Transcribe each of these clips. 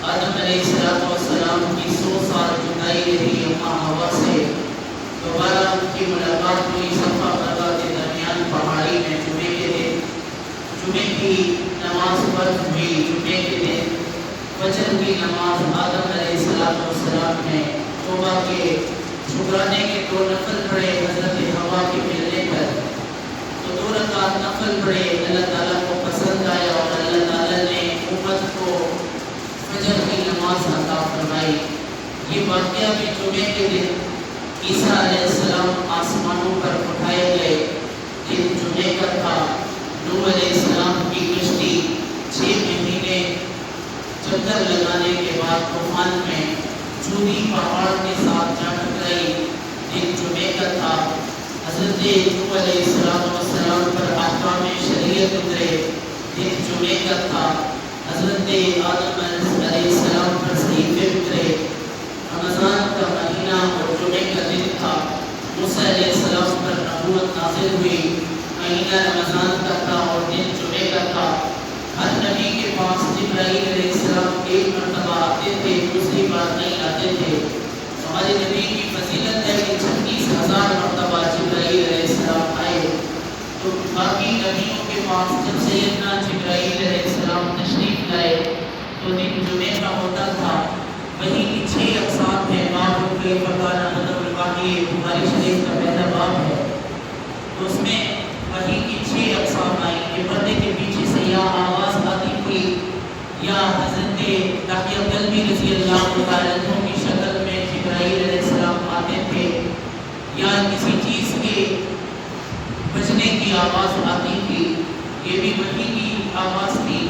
آدم علیہ السلام کی 100 سال جدائی رہی ملاقات ہوئی صفا مروا کے درمیان پہاڑی میں جمعے کے دن جمعے کی نماز فرض ہوئی جمعے کے دن فجر کی نماز آدم علیہ السلام نے توبہ کے شکرانے کے 2 نفل پڑھے حضرت حوا کے ملنے پر، تو 2 رکعت نفل پڑھے، اللہ تعالیٰ کو پسند آیا اور اللہ تعالیٰ نے امت کو فجر کی نماز عطا فرمائی۔ یہ واقعہ بھی جمعے کے دن عیسیٰ علیہ السلام آسمانوں پر اٹھائے گئے دن جمعے کا تھا۔ نوح علیہ السلام کی کشتی 6 مہینے چکر لگانے کے بعد طوفان میں جودی پہاڑ کے ساتھ جا ٹکرائی دن جمعے کا تھا۔ حضرت نوح علیہ السلام پر احکام شریعت اترے دن جمعے کا تھا۔ حضرت آدم علیہ السلام پر صحیفے اترے، رمضان کا مہینہ اور جمعے کا دن تھا۔ موسیٰ علیہ السلام پر نبوت نازل ہوئی، مہینہ رمضان کا تھا اور دن جمعے کا تھا۔ ہر نبی کے پاس جبرائیل علیہ السلام 1 مرتبہ آتے تھے، دوسری بار نہیں آتے تھے۔ ہمارے نبی کی فضیلت ہے کہ 36,000 مرتبہ جبرائیل علیہ السلام آئے۔ تو باقی نبیوں کے پاس جب سیدنا جبرائیل علیہ السلام تشریف لائے تو دن جمعے کا ہوتا تھا۔ وحی کی 6 اقسام ہیں، باب کیف کان بدء الوحی، بخاری شریف کا پہلا باب ہے۔ تو اس میں وحی کی 6 اقسام آئی کہ پردے کے پیچھے سے یا آواز آتی تھی، یا حضرت داعیہ قلبی رضی اللہ تعالیٰ عنہ کی شکل میں جبرائیل علیہ السلام آتے تھے، یا کسی چیز کے بجنے کی آواز آتی تھی، یہ بھی وحی کی آواز تھی۔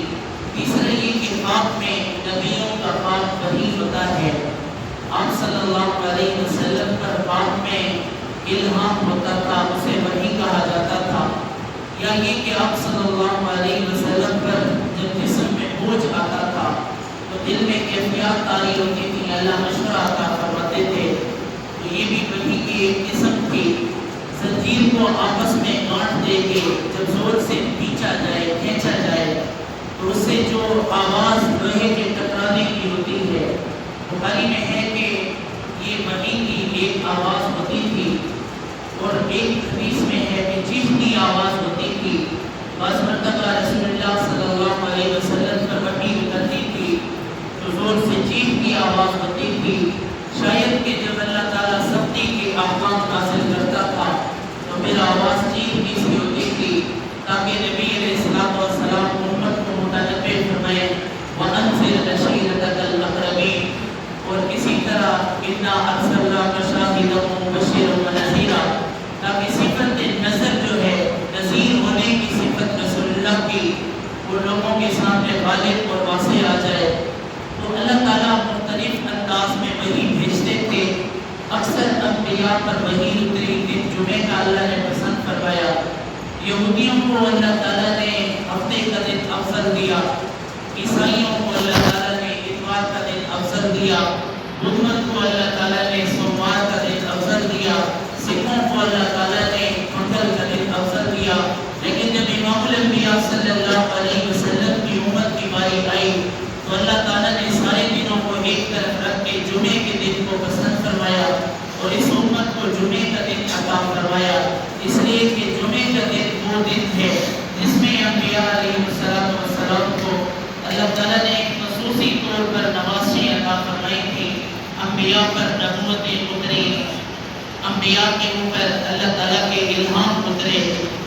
تیسرا یہ کہ خواب میں نبیوں کا خواب وحی ہوتا ہے، آپ صلی اللہ علیہ وسلم پر خواب میں الہام ہوتا تھا، اسے وحی کہا جاتا تھا۔ یا یہ کہ آپ صلی اللہ علیہ وسلم پر جب جسم میں بوجھ آتا تھا تو دل میں کیفیات طاری ہوتی تھی، اللہ مشورہ عطا فرماتے تھے، تو یہ بھی وحی کی ایک قسم تھی۔ زنجیر کو آپس میں گانٹھ دے کے جب زور سے کھینچا جائے کھینچا جائے تو اس سے جو آواز لوہے کے ٹکرانے کی ہوتی ہے، بخاری میں ہے کہ یہ وحی کی ایک آواز ہوتی تھی، اور ایک حدیث میں ہے کہ چیختی آواز ہوتی تھی۔ بعض مرتبہ رسول اللہ صلی اللہ علیہ وسلم پر وحی اترتی تھی تو زور سے چیختی آواز ہوتی تھی، شاید کہ جب اللہ تعالیٰ سختی کے احکام حاصل کرتا تھا تو پھر آواز چیختی سی ہوتی تھی، تاکہ نبی علیہ السلام امت کو متنبہ فرمائے وَأَنذِرْ عَشِيرَتَكَ الْأَقْرَبِينَ، اور اسی طرح اِنَّا أَرْسَلْنَاكَ شَاهِدًا وَمُبَشِّرًا وَنَذِيرًا، تاکہ صفت نظر جو ہے نذیر ہونے کی صفت رسول اللہ کی وہ لوگوں کے سامنے غالب اور واضح آ جائے۔ تو اللہ تعالیٰ مختلف انداز میں وحی بھیجتے تھے۔ اکثر انبیاء پر وحی اتری دن جمعے کا اللہ نے پسند فرمایا۔ یہودیوں کو اللہ تعالیٰ نے ہفتے کا دن افضل دیا، عیسائیوں کو اللہ تعالیٰ نے اتوار کا دن افضل دیا، بدھ مت کو اللہ تعالیٰ نے سوموار کا دن افضل دیا، سکھوں کو اللہ تعالیٰ نے منگل کا دن افضل دیا۔ لیکن جب امام الانبیاء صلی اللہ علیہ وسلم کی امت کی باری آئی تو اللہ تعالیٰ نے سارے دنوں کو ایک طرف رکھ کے جمعے کے دن کو پسند فرمایا اور اس امت کو جمعے کا دن عطا فرمایا، اس لیے کہ جمعے کا دن وہ دن ہے جس میں انبیاء علیہ السلام کو اللہ تعالیٰ نے ایک خصوصی طور پر نوازشیں عطا فرمائی تھی۔ انبیاء پر نبوتیں اتری، انبیاء کے اوپر اللہ تعالیٰ کے الہام اترے،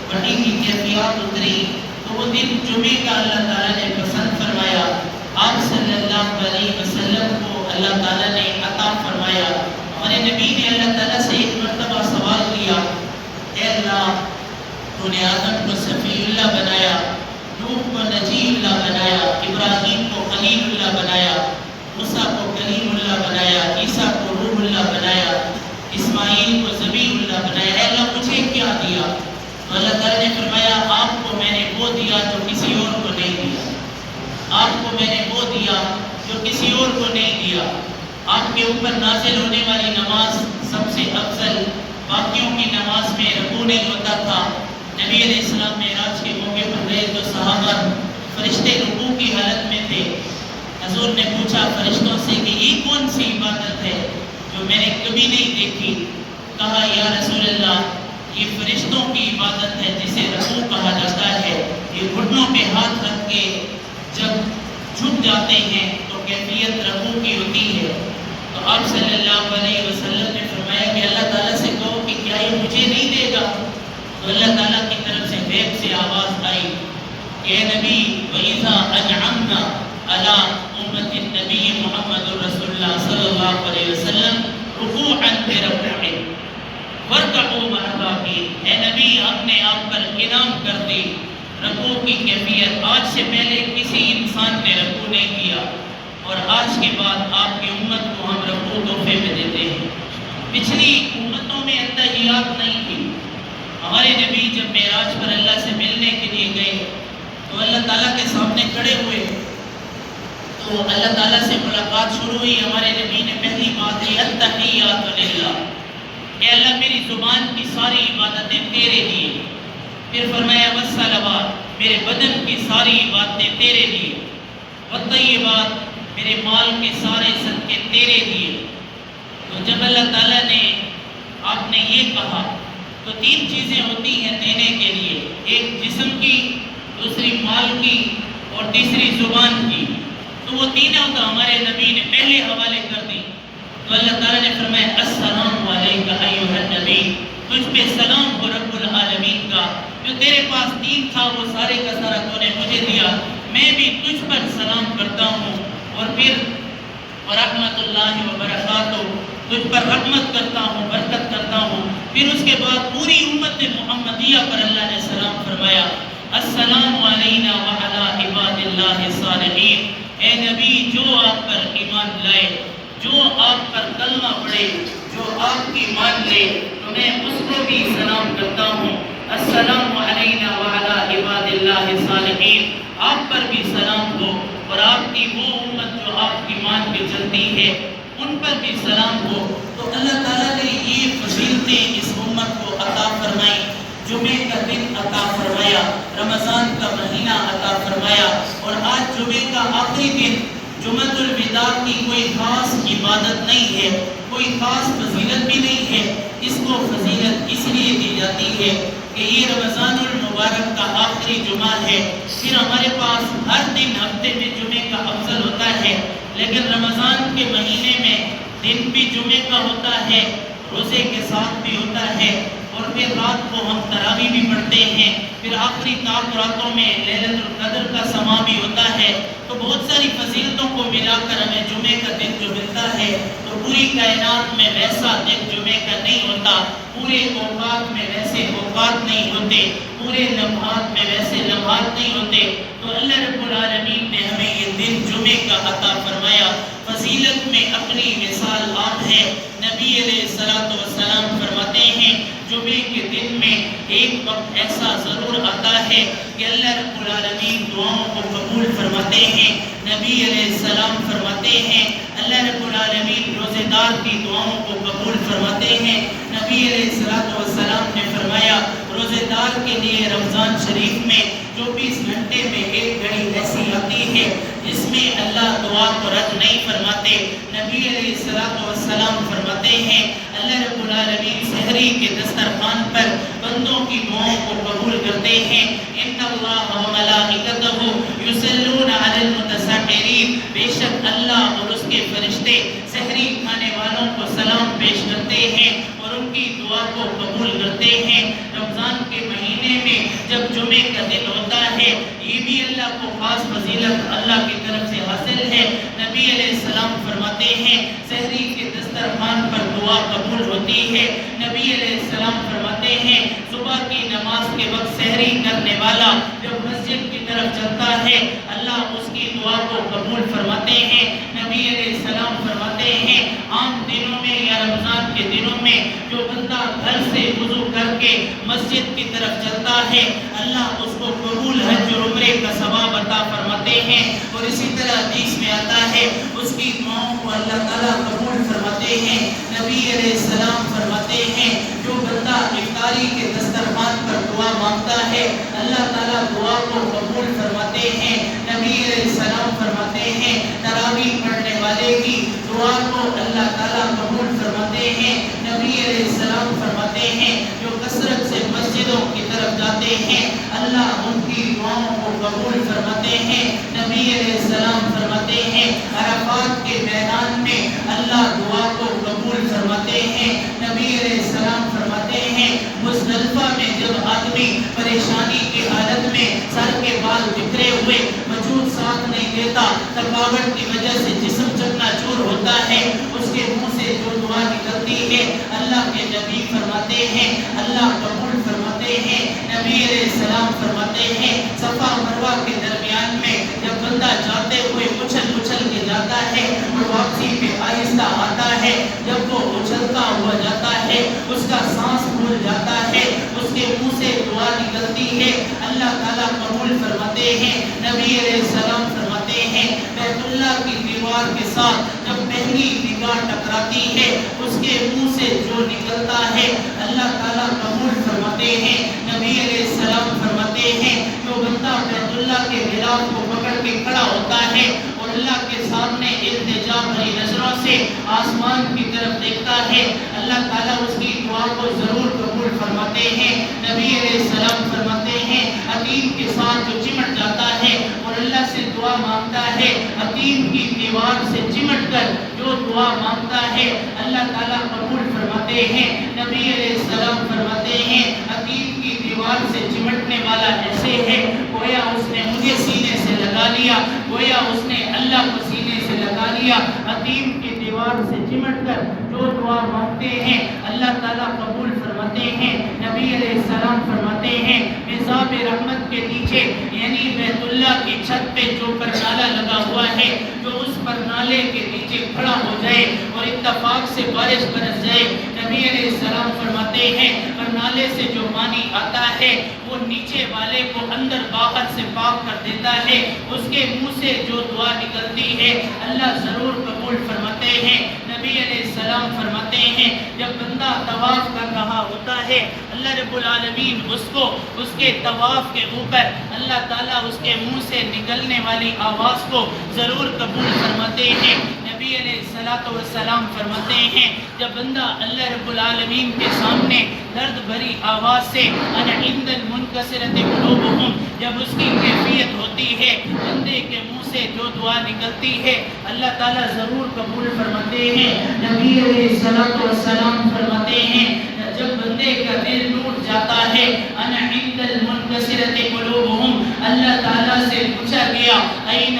وحی کی کیفیات اتری، تو وہ دن جمعے کا اللہ تعالیٰ نے پسند فرمایا۔ آپ صلی اللہ علیہ وسلم کو اللہ تعالیٰ نے عطا فرمایا۔ ہمارے نبی نے اللہ تعالیٰ سے ایک مرتبہ سوال کیا، اے اللہ تو نے آدم کو صفی اللہ بنایا، نوح کو نجی اللہ بنایا، ابراہیم کو خلیل اللہ بنایا، موسیٰ کو کلیم اللہ بنایا، عیسیٰ کو روح اللہ بنایا، اسماعیل کو ذبیح اللہ بنایا، اے اللہ مجھے کیا دیا؟ تو اللہ تعالیٰ نے فرمایا آپ کو میں نے وہ دیا جو کسی اور کو نہیں دیا، آپ کو میں نے وہ دیا جو کسی اور کو نہیں دیا۔ آپ کے اوپر نازل ہونے والی نماز سب سے افضل، باقیوں کی نماز میں رکوع نہیں ہوتا تھا۔ نبی علیہ السلام معراج کے موقع پر گئے تو صحابہ فرشتے رکوع کی حالت میں تھے۔ حضور نے پوچھا فرشتوں سے کہ یہ کون سی عبادت ہے جو میں نے کبھی نہیں دیکھی؟ کہا یا رسول اللہ یہ فرشتوں کی عبادت ہے جسے رکوع کہا جاتا ہے، یہ گھٹنوں پہ ہاتھ رکھ کے جب جھک جاتے ہیں تو کیفیت رکوع کی ہوتی ہے۔ تو آپ صلی اللہ علیہ وسلم نے فرمایا کہ اللہ تعالیٰ سے کہو کہ کیا یہ مجھے نہیں دے گا؟ تو اللہ تعالیٰ کی طرف سے غیب سے آواز آئی کہ اے نبی وَإِذَا أَنْعَمْنَا عَلَىٰ أُمَّةِ النَّبِيِّ محمد رسول اللہ صلی اللہ علیہ وسلم رکوعاً بِرَكْعٍ وَارْكَعُوا مَعَ الرَّاكِعِينَ۔ اے نبی آپ نے آپ پر انعام کر دی رکوع کی کیفیت۔ آج سے پہلے کسی انسان نے رکوع نہیں کیا اور آج کے بعد آپ کی امت کو ہم رکوع تحفے میں دیتے ہیں۔ پچھلی امتوں میں اتحیات نہیں تھی۔ ہمارے نبی جب معراج پر اللہ سے ملنے کے لیے گئے تو اللہ تعالیٰ کے سامنے کھڑے ہوئے تو اللہ تعالیٰ سے ملاقات شروع ہوئی۔ ہمارے نبی نے پہلی بات کی التحیات للہ، اے اللہ میری زبان کی ساری عبادتیں تیرے لیے۔ پھر فرمایا والصلوات، میرے بدن کی ساری عبادتیں تیرے لیے۔ والطیبات، میرے مال کے سارے صدقے تیرے لیے۔ تو جب اللہ تعالیٰ نے آپ نے یہ کہا تو تین چیزیں ہوتی ہیں دینے کے لیے، ایک جسم کی، دوسری مال کی اور تیسری زبان کی۔ تو وہ تینوں تو ہمارے نبی نے پہلے حوالے کر دی۔ تو اللہ تعالیٰ نے فرمایا السلام علیک ایھا النبی، تجھ پہ سلام ہو رب العالمین کا، جو تیرے پاس تین تھا وہ سارے کا سارا تو نے مجھے دیا، میں بھی تجھ پر سلام کرتا ہوں۔ اور پھر ورحمۃ اللہ وبرکاتہ، تجھ پر رحمت کرتا ہوں، برکت کرتا ہوں۔ پھر اس کے بعد پوری امت محمدیہ پر اللہ نے سلام فرمایا السلام علینا وعلی عباد اللہ الصالحین۔ اے نبی جو آپ پر ایمان لائے، جو آپ پر کلمہ پڑھے، جو آپ کی مان لے، تو میں اس کو بھی سلام کرتا ہوں۔ السلام علینا وعلی عباد اللہ الصالحین، آپ پر بھی سلام ہو اور آپ کی وہ امت جو آپ کی مان کے چلتی ہے ان پر بھی سلام ہو۔ تو اللہ تعالیٰ نے یہ فضیلتیں اس امت کو عطا فرمائی، جمعے کا دن عطا فرمایا، رمضان کا مہینہ عطا فرمایا، اور آج جمعے کا آخری دن جمعۃ الوداع کی کوئی خاص عبادت نہیں ہے، کوئی خاص فضیلت بھی نہیں ہے۔ اس کو فضیلت اس لیے دی جاتی ہے کہ یہ رمضان المبارک کا آخری جمعہ ہے۔ پھر ہمارے پاس ہر دن ہفتے میں جمعے کا افضل ہوتا ہے، لیکن رمضان کے مہینے میں دن بھی جمعے کا ہوتا ہے، روزے کے ساتھ بھی ہوتا ہے، اور پھر رات کو ہم تراویح بھی پڑھتے ہیں۔ پھر آخری طاق راتوں میں لیلۃ القدر کا سما بھی ہوتا ہے۔ تو بہت ساری فضیلتوں کو ملا کر ہمیں جمعے کا دن جو ملتا ہے، تو پوری کائنات میں ویسا دن جمعے کا نہیں ہوتا، پورے اوقات میں ویسے اوقات نہیں ہوتے، پورے لمحات میں ویسے لمحات نہیں ہوتے۔ تو اللہ رب العالمین نے ہمیں یہ دن جمعے کا عطا فرمایا۔ فضیلت میں اپنی مثال آپ ہے۔ نبی علیہ الصلوۃ والسلام فرماتے ہیں جمعے کے دن میں ایک وقت ایسا ضرور آتا ہے کہ اللہ رب العالمین دعاؤں کو قبول فرماتے ہیں۔ نبی علیہ السلام فرماتے ہیں اللہ رب العالمین روزے دار کی دعاؤں کو قبول فرماتے ہیں۔ نبی علیہ السلام نے فرمایا روزے دار کے لیے رمضان شریف میں 24 گھنٹے میں ایک گھڑی ایسی آتی ہے جس میں اللہ دعا کو رد نہیں فرماتے۔ نبی علیہ السلام فرماتے ہیں اللہ رب العالمین سحری کے دسترخوان پر بندوں کی دعاؤں کو قبول کرتے ہیں۔ ان اللہ و ملائکتہ یصلون علی المتسحرین، بے شک اللہ اور اس کے فرشتے سحری کھانے والوں کو سلام پیش کرتے ہیں اور ان کی دعا کو قبول کرتے ہیں۔ رمضان کے مہینے میں جب جمعے کا دن ہوتا ہے یہ بھی اللہ کو خاص فضیلت اللہ کی طرف سے حاصل ہے۔ نبی علیہ السلام فرماتے ہیں سحری کے دسترخوان پر دعا قبول ہوتی ہے۔ نبی علیہ السلام فرماتے ہیں صبح کی نماز کے وقت سحری کرنے والا جب مسجد کی طرف چلتا ہے اللہ اس کی دعا کو قبول فرماتے ہیں۔ نبی علیہ السلام فرماتے ہیں عام دنوں میں یا رمضان کے دنوں میں جو بندہ گھر سے وضو کر کے مسجد کی طرف چلتا ہے اللہ اس کو قبول حج اور عمرے کا ثواب عطا فرماتے ہیں۔ اور اسی طرح حدیث میں آتا ہے اس کی دعاؤں کو اللہ تعالیٰ قبول فرماتے ہیں۔ نبی علیہ السلام فرماتے ہیں جو بندہ افطاری کے دسترخوان پر دعا مانگتا ہے اللہ تعالیٰ دعا کو قبول فرماتے ہیں۔ نبی علیہ السلام فرماتے ہیں تراویح پڑھنے والے کی دعا کو اللہ تعالیٰ قبول فرماتے ہیں۔ نبی علیہ السلام ہیں، اللہ ان کی دعاؤں کو قبول فرماتے ہیں۔ نبی علیہ السلام فرماتے ہیں عرفات کے میدان میں اللہ دعا کو قبول فرماتے ہیں۔ نبی علیہ السلام فرماتے ہیں مزدلفہ میں جب آدمی پریشانی کی حالت میں سر کے بال بکھرے ہوئے وجود ساتھ نہیں دیتا، تھکاوٹ کی وجہ سے جسم چکنا چور ہوتا ہے، اس کے منہ سے جو دعا نکلتی ہے اللہ کے نبی فرماتے ہیں اللہ قبول فرماتے ہیں۔ نبی علیہ السلام فرماتے ہیں صفا مروہ کے درمیان میں جب بندہ جاتے ہوئے اچھل اچھل کے جاتا ہے اور واپسی پہ آہستہ آتا ہے، جب وہ اچھلتا ہوا جاتا ہے اس کا سانس پھول جاتا ہے، اس کے منہ سے دعا نکلتی ہے، اللہ تعالیٰ قبول فرماتے ہیں۔ نبی علیہ السلام فرماتے ہیں بیت اللہ کی دیوار کے ساتھ جب پہلی نگاہ ٹکراتی ہے اس کے منہ سے جو نکلتا ہے اللہ تعالیٰ قبول فرماتے ہیں۔ نبی علیہ السلام فرماتے ہیں جو بندہ بیت اللہ کے غلاف کو پکڑ کے کھڑا ہوتا ہے اور اللہ کے سامنے التجا بھری نظروں سے آسمان کی طرف دیکھتا ہے، اللہ تعالیٰ اس کی دعا کو ضرور قبول فرماتے ہیں۔ نبی علیہ السلام فرماتے ہیں حتیم کے ساتھ جو چمٹ جاتا ہے اور اللہ سے دعا مانگتا ہے، حتیم کی دیوار سے چمٹ کر جو دعا مانگتا ہے اللہ تعالیٰ قبول فرماتے ہیں۔ نبی علیہ السلام فرماتے ہیں حتیم کی دیوار سے چمٹنے والا ایسے ہے گویا اس نے مجھے سینے سے لگا لیا، گویا اس نے اللہ کو سینے سے لگا لیا۔ حتیم کی دیوار سے چمٹ کر جو دعا مانگتے ہیں اللہ تعالیٰ قبول فرماتے ہیں۔ نبی علیہ السلام فرماتے ہیں مزاب رحمت کے نیچے یعنی بیت اللہ کی چھت پہ جو پرنالہ لگا ہوا ہے، جو اس پرنالے کے نیچے کھڑا ہو جائے اور اتفاق سے بارش برس جائے، نبی علیہ السلام فرماتے ہیں پرنالے سے جو پانی آتا ہے وہ نیچے والے کو اندر باہر سے پاک کر دیتا ہے، اس کے منہ سے جو دعا نکلتی ہے اللہ ضرور قبول فرماتے ہیں۔ نبی علیہ السلام فرماتے ہیں جب بندہ طواف کر رہا ہوتا ہے اللہ رب العالمین اس کو اس کے طواف کے اوپر اللہ تعالیٰ اس کے منہ سے نکلنے والی آواز کو ضرور قبول فرماتے ہیں۔ نبی علیہ السلام فرماتے ہیں جب بندہ اللہ رب العالمین کے سامنے درد بھری آواز سے انا عند المنکسرۃ قلوبہم جب اس کی کیفیت ہوتی ہے، بندے کے منہ سے جو دعا نکلتی ہے اللہ تعالیٰ ضرور قبول فرماتے ہیں۔ نبی علیہ السلام فرماتے ہیں جب بندے کا دل ٹوٹ جاتا ہے انا عند المنکسرۃ قلوبہم اللہ تعالیٰ سے پوچھا گیا این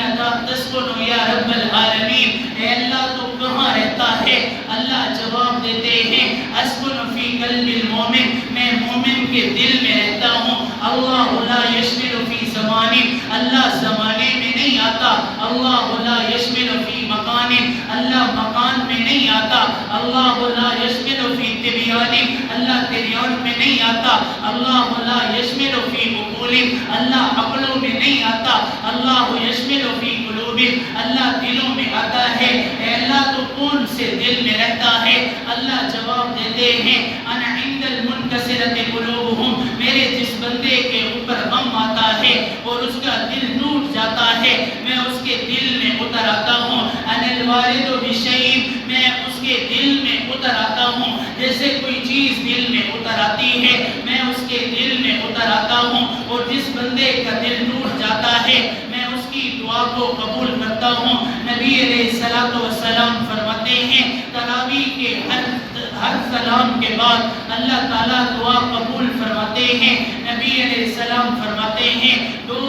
تسکن یا رب العالمین، اے اللہ تو کہاں رہتا ہے؟ اللہ جواب دیتے ہیں اسکن فی قلب المومن، میں مومن کے دل میں رہتا ہوں۔ اللہ لا یشمل فی زمان، اللہ زمانے میں نہیں آتا۔ اللہ لا یشمل فی مکان، اللہ مکان میں نہیں آتا۔ اللہ لا یشمل فی تبیان، اللہ تبیان میں نہیں آتا۔ اللہ لا یشمل فی عقول، اللہ عقلوں میں نہیں آتا۔ اللہ یشمل فی قلوب، اللہ دلوں میں آتا ہے۔ اے اللہ تو کون سے دل میں رہتا ہے؟ اللہ جواب دیتے ہیں انا عند المنکسرۃ قلوبہم، میرے جس بندے کے اوپر غم آتا ہے اور اس کا دل ٹوٹ جاتا ہے میں اس کے دل میں اتر آتا ہوں۔ انا الوارد بشیء، میں اس کے دل میں اتر آتا ہوں، جیسے کوئی چیز دل میں اتر آتی ہے میں اس کے دل میں اتر آتا ہوں، اور جس بندے کا دل ٹوٹ جاتا ہے میں اس کی دعا کو قبول کرتا ہوں۔ نبی علیہ السلام فرماتے ہیں تراویح کے ہر سلام کے بعد اللہ تعالیٰ دعا قبول فرماتے ہیں۔ نبی علیہ السلام فرماتے ہیں دو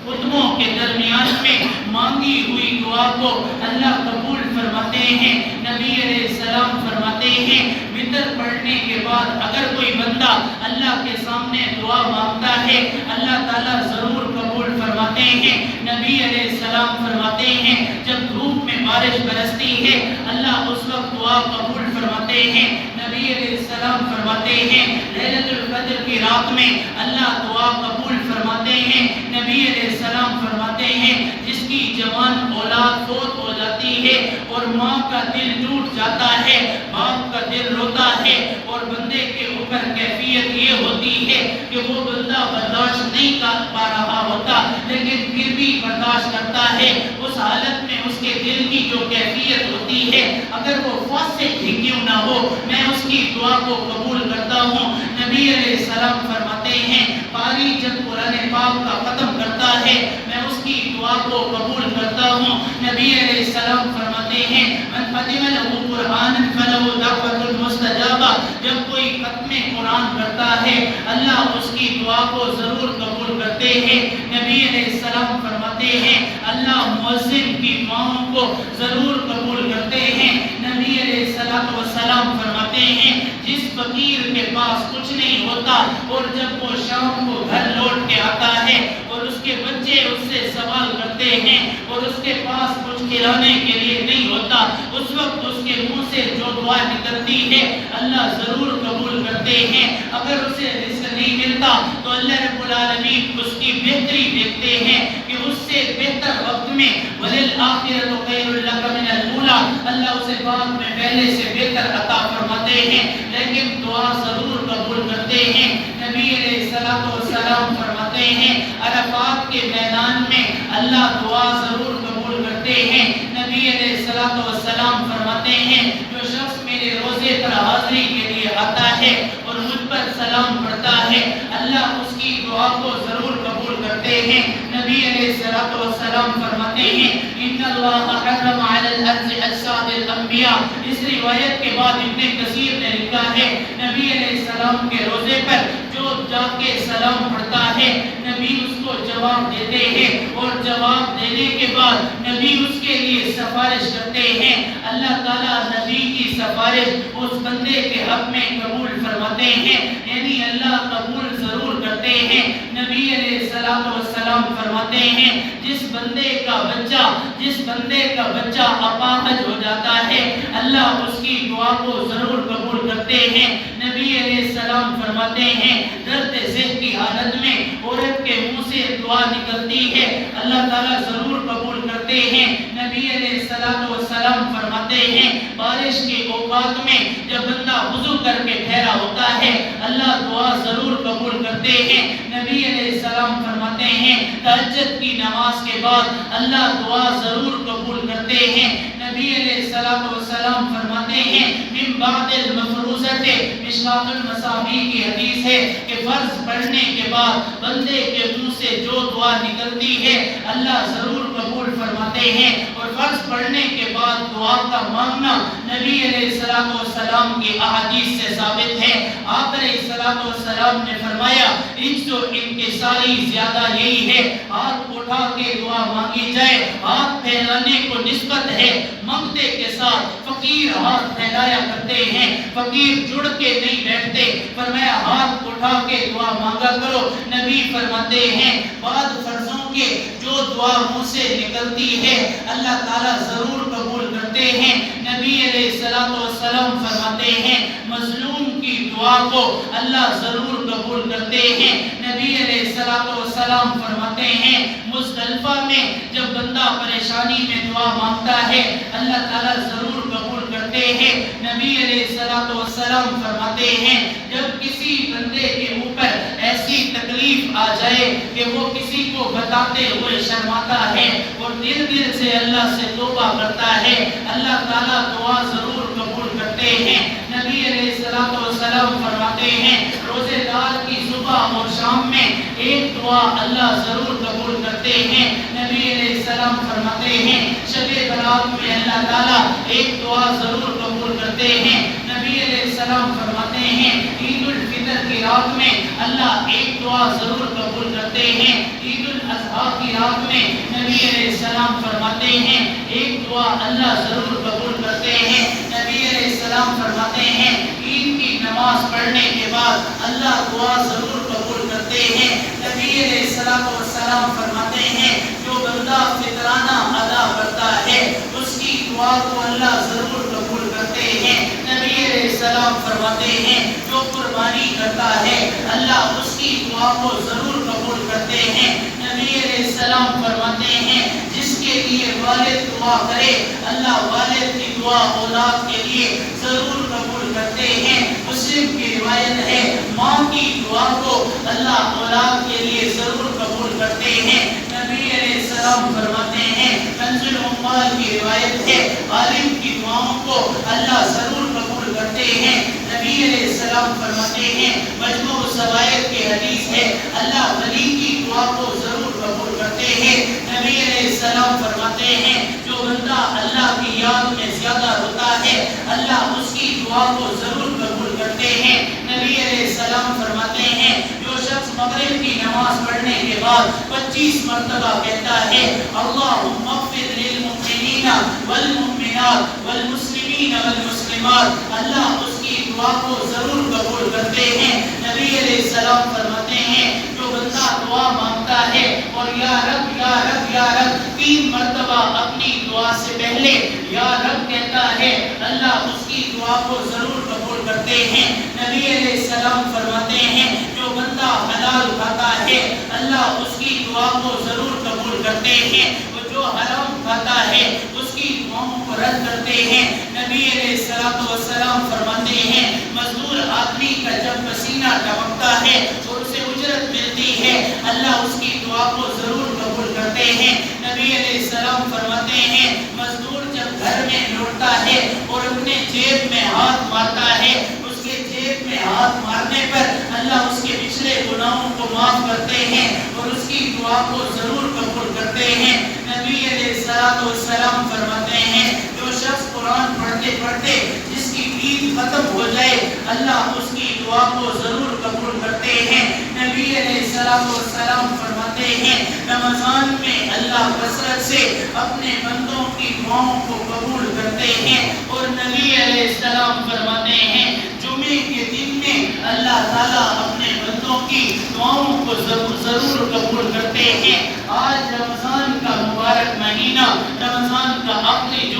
خطبوں کے درمیان میں مانگی ہوئی دعا کو اللہ قبول فرماتے ہیں۔ نبی علیہ السلام فرماتے ہیں وتر پڑھنے کے بعد اگر کوئی بندہ اللہ کے سامنے دعا مانگتا ہے اللہ تعالیٰ ضرور قبول فرماتے ہیں۔ نبی علیہ السلام فرماتے ہیں جب دھوپ میں بارش برستی ہے اللہ اس وقت دعا قبول فرماتے ہیں۔ نبی علیہ السلام فرماتے ہیں لیلۃ القدر کی رات میں اللہ دعا قبول فرماتے ہیں۔ نبی علیہ السلام فرماتے ہیں جس کی جوان اولاد فوت ہو جاتی ہے اور ماں کا دل ٹوٹ جاتا ہے، باپ کا دل روتا ہے اور بندے کے اوپر کیفیت یہ ہوتی ہے کہ وہ بندہ برداشت نہیں کر پا رہا ہوتا لیکن پھر بھی برداشت کرتا ہے، اس حالت میں اس کے دل کی جو کیفیت ہوتی ہے اگر وہ فاسق ہی کیوں نہ ہو میں اس کی دعا کو قبول کرتا ہوں۔ نبی علیہ السلام فرماتے ہیں قاری جب قرآن پاک کا ختم کرتا ہے میں اس کی دعا کو قبول کرتا ہوں۔ نبی علیہ السلام فرماتے ہیں من ختم له قرآن فله دعوة مستجابہ، جب کوئی ختم قرآن کرتا ہے اللہ اس کی دعا کو ضرور قبول کرتے ہیں۔ نبی علیہ السلام فرماتے ہیں اللہ مؤذن کی دعاؤں کو ضرور قبول کرتے ہیں۔ نبی علیہ السلام فرماتے ہیں جس فقیر کے پاس کچھ نہیں ہوتا اور جب وہ شام کو گھر لوٹ کے آتا ہے اور اس کے بچے اس سے سوال کرتے ہیں اور اس کے پاس کچھ کھلانے کے لیے نہیں ہوتا، اس وقت اس کے منہ سے جو دعا نکلتی ہے اللہ ضرور قبول کرتے ہیں۔ اگر اسے رزق نہیں ملتا تو اللہ رب العالمین اس کی بہتری دیکھتے ہیں کہ اس سے بہتر وقت میں وَلِلْآخِرَةُ خَيْرٌ لَكَ مِنَ الْأُولَىٰ، اللہ اسے بعد میں پہلے سے بہتر عطا فرماتے ہیں، لیکن دعا ضرور قبول کرتے ہیں۔ نبی علیہ السلام فرماتے ہیں عرفات کے میدان میں اللہ دعا ضرور قبول کرتے ہیں۔ نبی علیہ السلام فرماتے ہیں جو شخص میرے روزے پر حاضری کے لیے آتا ہے اور مجھ پر سلام پڑھتا ہے اللہ اس کی دعا کو ضرور قبول کرتے ہیں۔ نبی علیہ السلام فرماتے ہیں ان اللہ حرم علی الارض اجساد الانبیاء، اس روایت کے بعد ابن کثیر نے لکھا ہے نبی علیہ السلام کے روزے پر جو جا کے سلام پڑھتا ہے نبی اس کو جواب دیتے ہیں اور جواب دینے کے بعد نبی اس کے لیے سفارش کرتے ہیں۔ اللہ تعالیٰ نبی کی سفارش اس بندے کے حق میں قبول فرماتے ہیں، یعنی اللہ قبول ضرور کرتے ہیں۔ نبی علیہ السلام فرماتے ہیں جس بندے کا بچہ اپاہج ہو جاتا ہے اللہ اس کی دعا کو ضرور قبول کرتے ہیں۔ نبی علیہ السلام فرماتے ہیں درد ذہن کی حالت میں عورت کے منہ سے دعا نکلتی ہے اللہ تعالیٰ ضرور قبول کرتے ہیں۔ نبی علیہ السلام فرماتے ہیں بارش کے اوقات میں جب بندہ وضو کر کے ٹھہرا ہوتا ہے اللہ دعا ضرور قبول کرتے ہیں۔ نبی علیہ السلام فرماتے ہیں تہجد کی نماز کے بعد اللہ دعا ضرور قبول کرتے ہیں۔ نبی علیہ السلام فرماتے ہیں من بعد المفروضۃ، مشکوٰۃ المصابیح کی حدیث ہے کہ فرض پڑھنے کے بعد بندے کے منہ سے جو دعا نکلتی ہے اللہ ضرور قبول فرماتے ہیں، اور فرض پڑھنے کے بعد دعا کا مانگنا نبی علیہ السلام کی احادیث سے ثابت ہے۔ آپ علیہ السلام نے فرمایا رجس و انکساری زیادہ یہی ہے ہاتھ اٹھا کے دعا مانگی جائے، ہاتھ پھیلانے کو نسبت ہے منگتے کے ساتھ، فقیر ہاتھ پھیلایا کرتے ہیں، فقیر جڑ کے نہیں بیٹھتے، فرمایا ہاتھ اٹھا کے دعا مانگا کرو۔ نبی فرماتے ہیں بعد فرضوں کے جو دعا منہ سے نکلتی ہے اللہ تعالیٰ ضرور قبول کرتے ہیں۔ نبی علیہ السلام فرماتے ہیں مظلوم کی دعا کو اللہ ضرور قبول کرتے ہیں۔ نبی علیہ السلام فرماتے ہیں مزدلفہ میں جب بندہ پریشانی میں دعا مانگتا ہے اللہ تعالیٰ ضرور قبول کرتے ہیں۔ نبی علیہ السلام فرماتے ہیں جب کسی بندے کے اوپر ایسی تکلیف آ جائے کہ وہ کسی کو بتاتے ہوئے شرماتا ہے اور دل سے اللہ سے توبہ کرتا ہے اللہ تعالیٰ دعا ضرور قبول کرتے ہیں۔ نبی علیہ السلام فرماتے ہیں روزے دار کی صبح اور شام میں ایک دعا اللہ ضرور قبول کرتے ہیں۔ نبی علیہ السلام فرماتے ہیں شب برات میں اللہ تعالیٰ ایک دعا ضرور قبول کرتے ہیں۔ نبی علیہ السلام فرماتے ہیں عید الفطر کی رات میں اللہ ایک دعا ضرور قبول کرتے ہیں۔ عید الاضحیٰ کی رات میں نبی علیہ السلام فرماتے ہیں ایک دعا اللہ ضرور قبول کرتے ہیں۔ نبی علیہ السلام فرماتے ہیں عید کی نماز پڑھنے کے بعد اللہ دعا ضرور قبول کرتے ہیں۔ نبی علیہ السلام فرماتے ہیں جو بندہ فطرانہ ادا کرتا ہے اس کی دعا کو اللہ ضرور قبول کرتے ہیں۔ نبی علیہ السلام فرماتے ہیں جو قربانی کرتا ہے اللہ اس کی دعا کو ضرور قبول کرتے ہیں۔ نبی علیہ السلام فرماتے ہیں جس کے لیے والد دعا کرے اللہ والد کی دعا اولاد کے لیے ضرور قبول کرتے ہیں۔ مسلم کی روایت ہے ماں کی دعا کو اللہ اولاد کے لیے ضرور قبول کرتے ہیں۔ نبی علیہ السلام فرماتے ہیں کنز العمال کی روایت ہے عالم کی دعاؤں کو اللہ ضرور قبول کرتے ہیں۔ نبی علیہ السلام السلام فرماتے ہیں، مجموع الزوائر کے حدیث ہے، اللہ ولی کی دعا کو ضرور قبول کرتے ہیں۔ نبی علیہ السلام فرماتے ہیں جو بندہ اللہ کی یاد میں زیادہ ہوتا ہے اللہ اس کی دعا کو ضرور قبول کرتے ہیں۔ نبی علیہ السلام فرماتے ہیں جو شخص مغرب کی نماز پڑھنے کے بعد 25 مرتبہ کہتا ہے اللہم اغفر للمؤمنین والمؤمنات والمسلمین والمسلمات، اللہ اس کی دعا کو ضرور قبول کرتے ہیں۔ نبی علیہ السلام فرماتے ہیں جو بندہ دعا مانگتا ہے اور یا رب یا رب یا رب 3 مرتبہ اپنی دعا سے پہلے یا رب کہتا ہے اللہ اس کی دعا کو ضرور قبول کرتے ہیں۔ نبی علیہ السلام فرماتے ہیں جو بندہ حلال کھاتا ہے اللہ اس کی دعا کو ضرور قبول کرتے ہیں، اور جو حرام کھاتا ہے اس کی دعاؤں کو رد کرتے ہیں۔ نبی علیہ السلام فرماتے ہیں مزدور آدمی کا جب پسینہ ٹپکتا ہے اور اسے اجرت ملتی ہے اللہ اس کی دعا کو ضرور قبول کرتے ہیں۔ نبی علیہ السلام فرماتے ہیں مزدور جب گھر میں لوٹتا ہے اور اپنے جیب میں ہاتھ مارتا ہے اس کے جیب میں ہاتھ مارنے پر اللہ اس کے پچھلے گناہوں کو معاف کرتے ہیں اور اس کی دعا کو ضرور قبول کرتے ہیں۔ نبی علیہ السلام فرماتے ہیں جو شخص قرآن پڑھتے پڑھتے جس کی نیند ختم ہو جائے اللہ اس کی دعا کو ضرور قبول کرتے ہیں۔ نبی علیہ السلام فرماتے ہیں رمضان میں اللہ کثرت سے اپنے بندوں کی دعاؤں کو قبول کرتے ہیں، اور نبی علیہ السلام فرماتے ہیں جمعے کے دن میں اللہ تعالیٰ اپنے بندوں کی دعاؤں کو ضرور قبول کرتے ہیں۔ آج رمضان کا مبارک مہینہ، رمضان کا آخری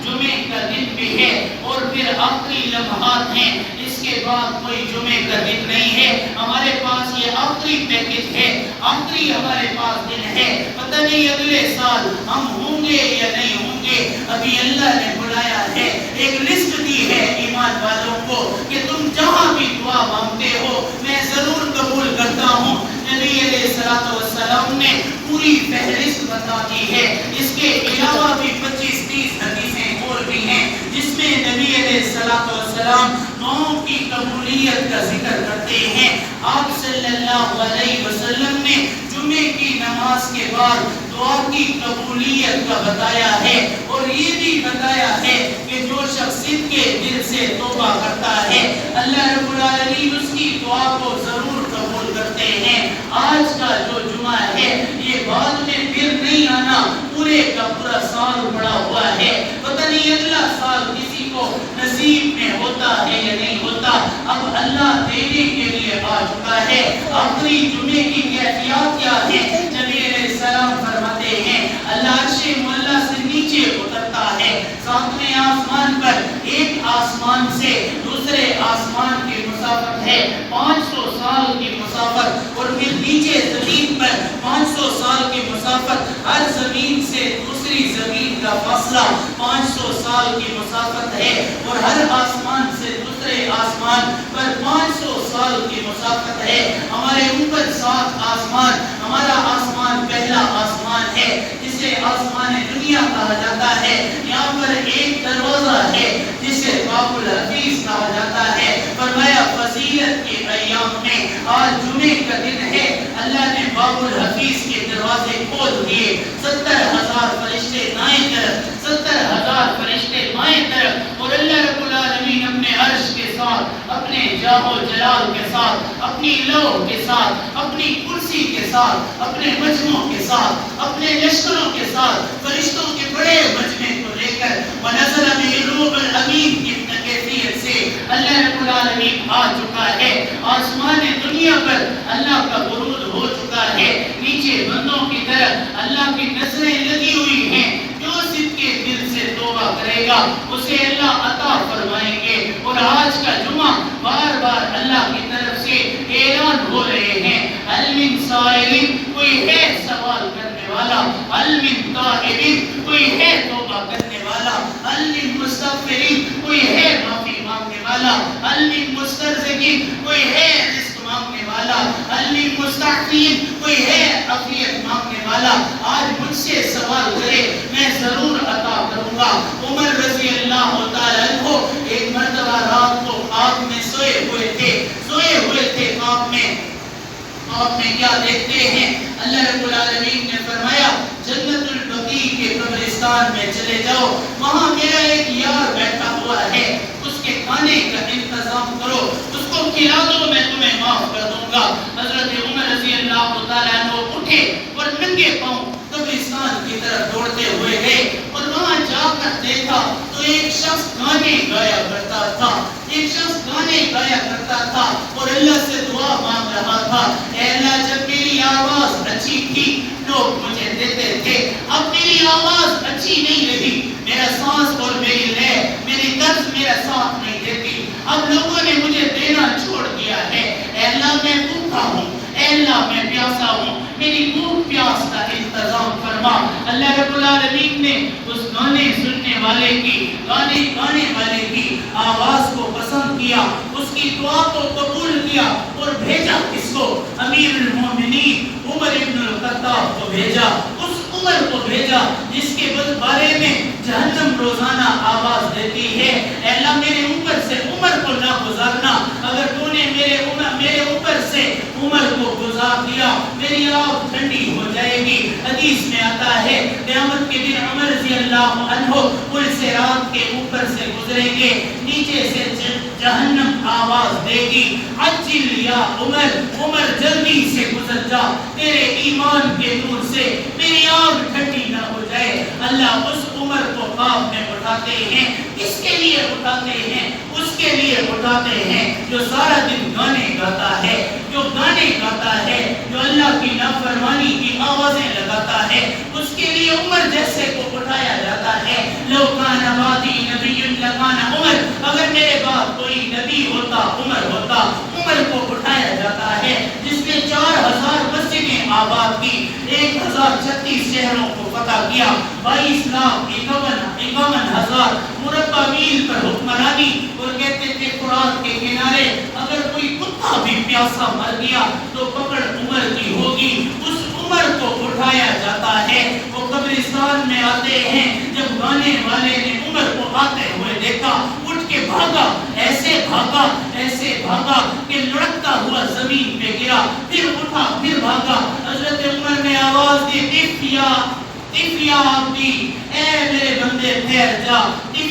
جمعے کا دن بھی ہے اور پھر آخری لمحات ہیں، اس کے بعد کوئی جمعے کا دن نہیں ہے۔ ہمارے پاس یہ آخری پیکج ہے، آخری ہمارے پاس دن ہے، پتہ نہیں اگلے سال ہم ہوں گے یا نہیں ہوں گے، ابھی اللہ نے بلایا ہے، ایک لسٹ دی ہے ایمان والوں کو کہ تم جہاں بھی دعا مانگتے ہو میں ضرور قبول کرتا ہوں۔ نبی علیہ السلام نے پوری فہرست بتا دی ہے، اس کے علاوہ بھی 25-30 حدیثیں اور بھی ہیں جس میں نبی علیہ السلام دعاؤں کی قبولیت کا ذکر کرتے ہیں۔ آپ صلی اللہ علیہ وسلم نے جمعے کی نماز کے بعد دعا کی قبولیت کا بتایا ہے، اور یہ بھی بتایا ہے کہ جو شخص کے دل سے توبہ کرتا ہے اللہ رب العالمین اس کی دعا کو ضرور قبول کرتے ہیں۔ آج کا جو جمعہ ہے یہ بعد میں پھر نہیں آنا، پورے کا پورا سال پڑا ہوا ہے، پتہ نہیں اگلا سال کسی کو نصیب میں ہوتا ہے یا نہیں ہوتا، اب اللہ دینے کے لیے آ چکا ہے۔ آخری جمعے کی کیفیات کیا ہے؟ نبی علیہ السلام فرماتے ہیں اللہ عرش معلیٰ سے نیچے اترتا ہے، 7ویں آسمان پر، ایک آسمان سے دوسرے آسمان کی مسافت ہے 500 سال کی مسافت، اور پھر نیچے زمین پر 500 سال کی مسافت، ہر زمین سے دوسری زمین کا فاصلہ 500 سال کی مسافت ہے، اور ہر آسمان سے دوسرے آسمان پر 500 سال کی مسافت ہے۔ ہمارے اوپر 7 آسمان، ہمارا آسمان پہلا آسمان ہے جسے آسمان دنیا کہا جاتا ہے، یہاں پر ایک دروازہ ہے جسے باب الحفیظ کہا جاتا ہے۔ فرمایا فضیلت کے ایام میں آج جمعے کا دن ہے، اللہ نے باب الحفیظ کے دروازے کھول دیے، 70,000 فرشتے دائیں طرف، 70,000 فرشتے بائیں طرف، اور اللہ رب العالمین اپنے عرش کے ساتھ، اپنے جاہ و جلال کے ساتھ، اپنی لوح کے ساتھ، اپنی کرسی کے ساتھ، اپنے مجموع کے ساتھ، اپنے لشکروں کے ساتھ، فرشتوں کے بڑے مجمع کو لے کر ونزل به الروح الامین کی کیفیت سے اللہ رب العالمین آ چکا ہے۔ آسمان دنیا پر اللہ کا ورود ہو چکا ہے، نیچے بندوں کی طرف اللہ کی نظریں لگی ہوئی ہیں، جو صدق کے دل سے توبہ کرے گا اسے اللہ عطا فرمائیں گے۔ اور آج کا جمعہ بار بار اللہ کی طرف سے اعلان ہو رہے ہیں هل من سائل، کوئی ہے سوال کرنے والا، هل من تائب، کوئی ہے توبہ کرنے والا، هل من مستغفر، کوئی ہے معافی مانگنے والا، هل من مسترزق، کوئی ہے رزق مانگنے والا، هل من مستعفین، کوئی ہے عافیت مانگنے والا، آج مجھ سے سوال کرے میں ضرور عطا کروں گا۔ عمر رضی اللہ تعالیٰ عنہ ایک مرتبہ رات کو خواب میں سوئے سوئے ہوئے تھے خواب میں کیا دیکھتے ہیں؟ اللہ رب العالمین نے فرمایا جنت البقیع کے قبرستان میں چلے جاؤ، وہاں میرا ایک یار بیٹھا ہوا ہے، اس کے کھانے کا انتظام کرو، اس کو کھلا دو، میں تمہیں معاف کر دوں گا۔ حضرت عمر رضی اللہ تعالیٰ عنہ اٹھے اور ننگے پاؤں قبرستان کی طرف دوڑتے ہوئے گئے اور وہاں جا کر دیکھا تو ایک شخص گانے گایا کرتا تھا، اور اللہ سے دعا مانگ رہا تھا، اے اللہ جب میری آواز اچھی تھی لوگ مجھے دیتے تھے، اب میری آواز اچھی نہیں رہی، میرا سانس اور میری لے میری طرز میرا ساتھ نہیں دیتی، اب لوگوں نے مجھے دینا چھوڑ دیا ہے، اے اللہ میں بھوکا ہوں، اے اللہ میں پیاسا ہوں، میری بھوک پیاس کا انتظام فرما۔ اللہ رب العالمین نے اس گانے سننے والے کی گانے والے کی آواز کو پسند کیا، اس کی دعا کو قبول کیا اور بھیجا کس کو؟ امیر المومنین عمر ابن الخطاب کو بھیجا، اس عمر کو بھیجا جس کے بارے میں جہنم روزانہ آواز دیتی ہے، اے اللہ میرے اوپر سے عمر کو نہ گزارنا، اگر تو نے میرے اوپر سے عمر کو گزار دیا میری آگ ٹھنڈی ہو جائے گی۔ حدیث میں آتا ہے قیامت کے دن عمر رضی اللہ عنہ پل سے رات کے اوپر سے گزریں گے، نیچے سے جہنم آواز دے گی، عجل یا عمر جلدی سے گزر جا، تیرے ایمان کے نور سے میری آگ ٹھنڈی نہ ہو جائے۔ اللہ اس عمر کو خواب میں اٹھاتے ہیں، کس کے لیے اٹھاتے ہیں؟ اس کے لیے اٹھاتے ہیں جو سارا دن گانے گاتا ہے، جو اللہ کی نافرمانی کی آوازیں لگاتا ہے، اس کے لیے عمر جیسے کو اٹھایا جاتا ہے۔ لو کان بعدی نبی لکان عمر، اگر میرے بعد کوئی نبی ہوتا عمر کو اٹھایا جاتا ہے، جس نے 4000 مسجدیں آباد کی، 1036 شہروں کو فتح کیا، 22,51,000 مربع میل پر حکمرانی، اور کہتے تھے فرات کے کنارے اگر کوئی کتا بھی پیاسا مر گیا تو پکڑ عمر کی ہوگی، اس عمر کو اٹھایا جاتا ہے۔ وہ قبرستان میں آتے ہیں، جب گانے والے نے عمر کو آتے ہوئے دیکھا اٹھ کے بھاگا، ایسے بھاگا کہ لڑکتا ہوا زمین پہ گرا، پھر اٹھا پھر بھاگا۔ حضرت عمر نے آواز دی یا عبدی، اے میرے بندے ٹھہر جا،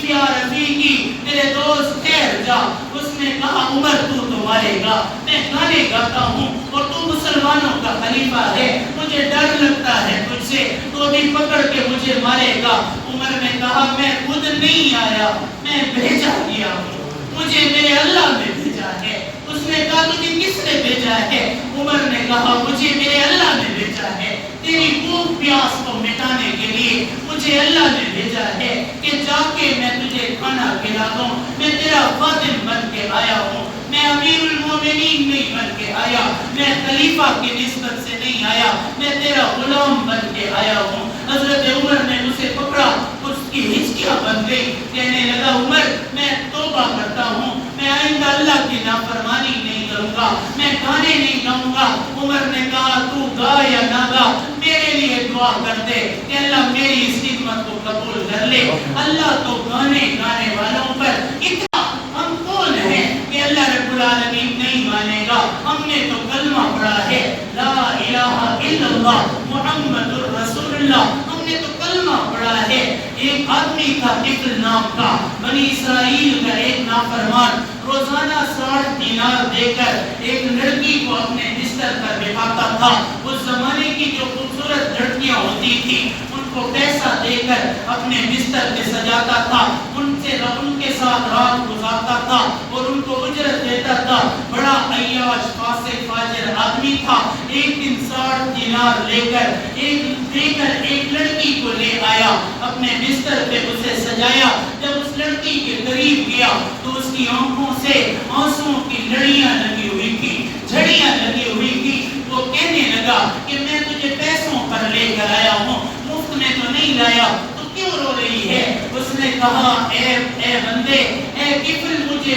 یا رفیقی میرے دوست ٹھہر جا۔ اس نے کہا عمر تو مارے گا، میں گانے گاتا ہوں اور تو مسلمانوں کا خلیفہ ہے، مجھے ڈر لگتا ہے تجھ سے، تو بھی پکڑ کے مجھے مارے گا۔ عمر نے کہا میں خود نہیں آیا، میں بھیجا گیا ہوں، مجھے میرے اللہ نے بھیجا ہے۔ اس نے کہا تجھے کس نے بھیجا ہے؟ عمر نے کہا مجھے میرے اللہ نے بھیجا ہے، تیری بھوک پیاس کو مٹانے کے لیے مجھے اللہ نے بھیجا ہے کہ جا کے میں تجھے کھانا کھلا دوں، میں تیرا خادم بن کے آیا ہوں، میں امیر المومنین نہیں بن کے آیا، میں خلیفہ کی نسبت سے نہیں آیا، میں تیرا غلام بن کے آیا ہوں۔ حضرت عمر نے اسے پکڑا، اس کی ہچکیاں بن گئی، کہنے لگا عمر میں توبہ کرتا ہوں، میں آئندہ اللہ کی نافرمانی نہیں کروں گا، میں گانے نہیں گاؤں گا۔ عمر نے کہا تو گا یا نہ گا میرے لیے دعا کر دے کہ اللہ میری اس خدمت کو قبول کر لے۔ اللہ تو گانے والوں پر اتنا، ہم کون ہیں کہ اللہ رب العالمین نہیں مانے گا؟ ہم نے تو کلمہ پڑھا ہے لا الہ الا اللہ محمد الرسول اللہ، ہم نے تو کلمہ پڑھا ہے۔ ایک آدمی تھا طفل نام کا، بنی اسرائیل کا ایک نافرمان، روزانہ 60 دینار دے کر ایک لڑکی کو اپنے بستر پر بٹھاتا تھا۔ اس زمانے کی جو خوبصورت لڑکیاں ہوتی تھی ان کو پیسہ دے کر اپنے بستر پہ سجاتا تھا، ان کے ساتھ رات گزارتا تھا اور ان کو اجرت دیتا تھا۔ بڑا عیاش فاسق فاجر آدمی تھا۔ ایک دن 60 دینار لے کر ایک لڑکی کو لے آیا، اپنے بستر پہ اسے سجایا۔ جب اس لڑکی کے قریب گیا تو اس کی آنکھوں سے آنسوؤں کی لڑیاں لگی ہوئی تھی، جھڑیاں لگی ہوئی تھی۔ وہ کہنے لگا کہ میں تجھے پیسوں پر لے کر آیا ہوں، مفت میں تو نہیں لایا، تو کیوں رو رہی ہے؟ اس نے کہا اے بندے، اے کفل، مجھے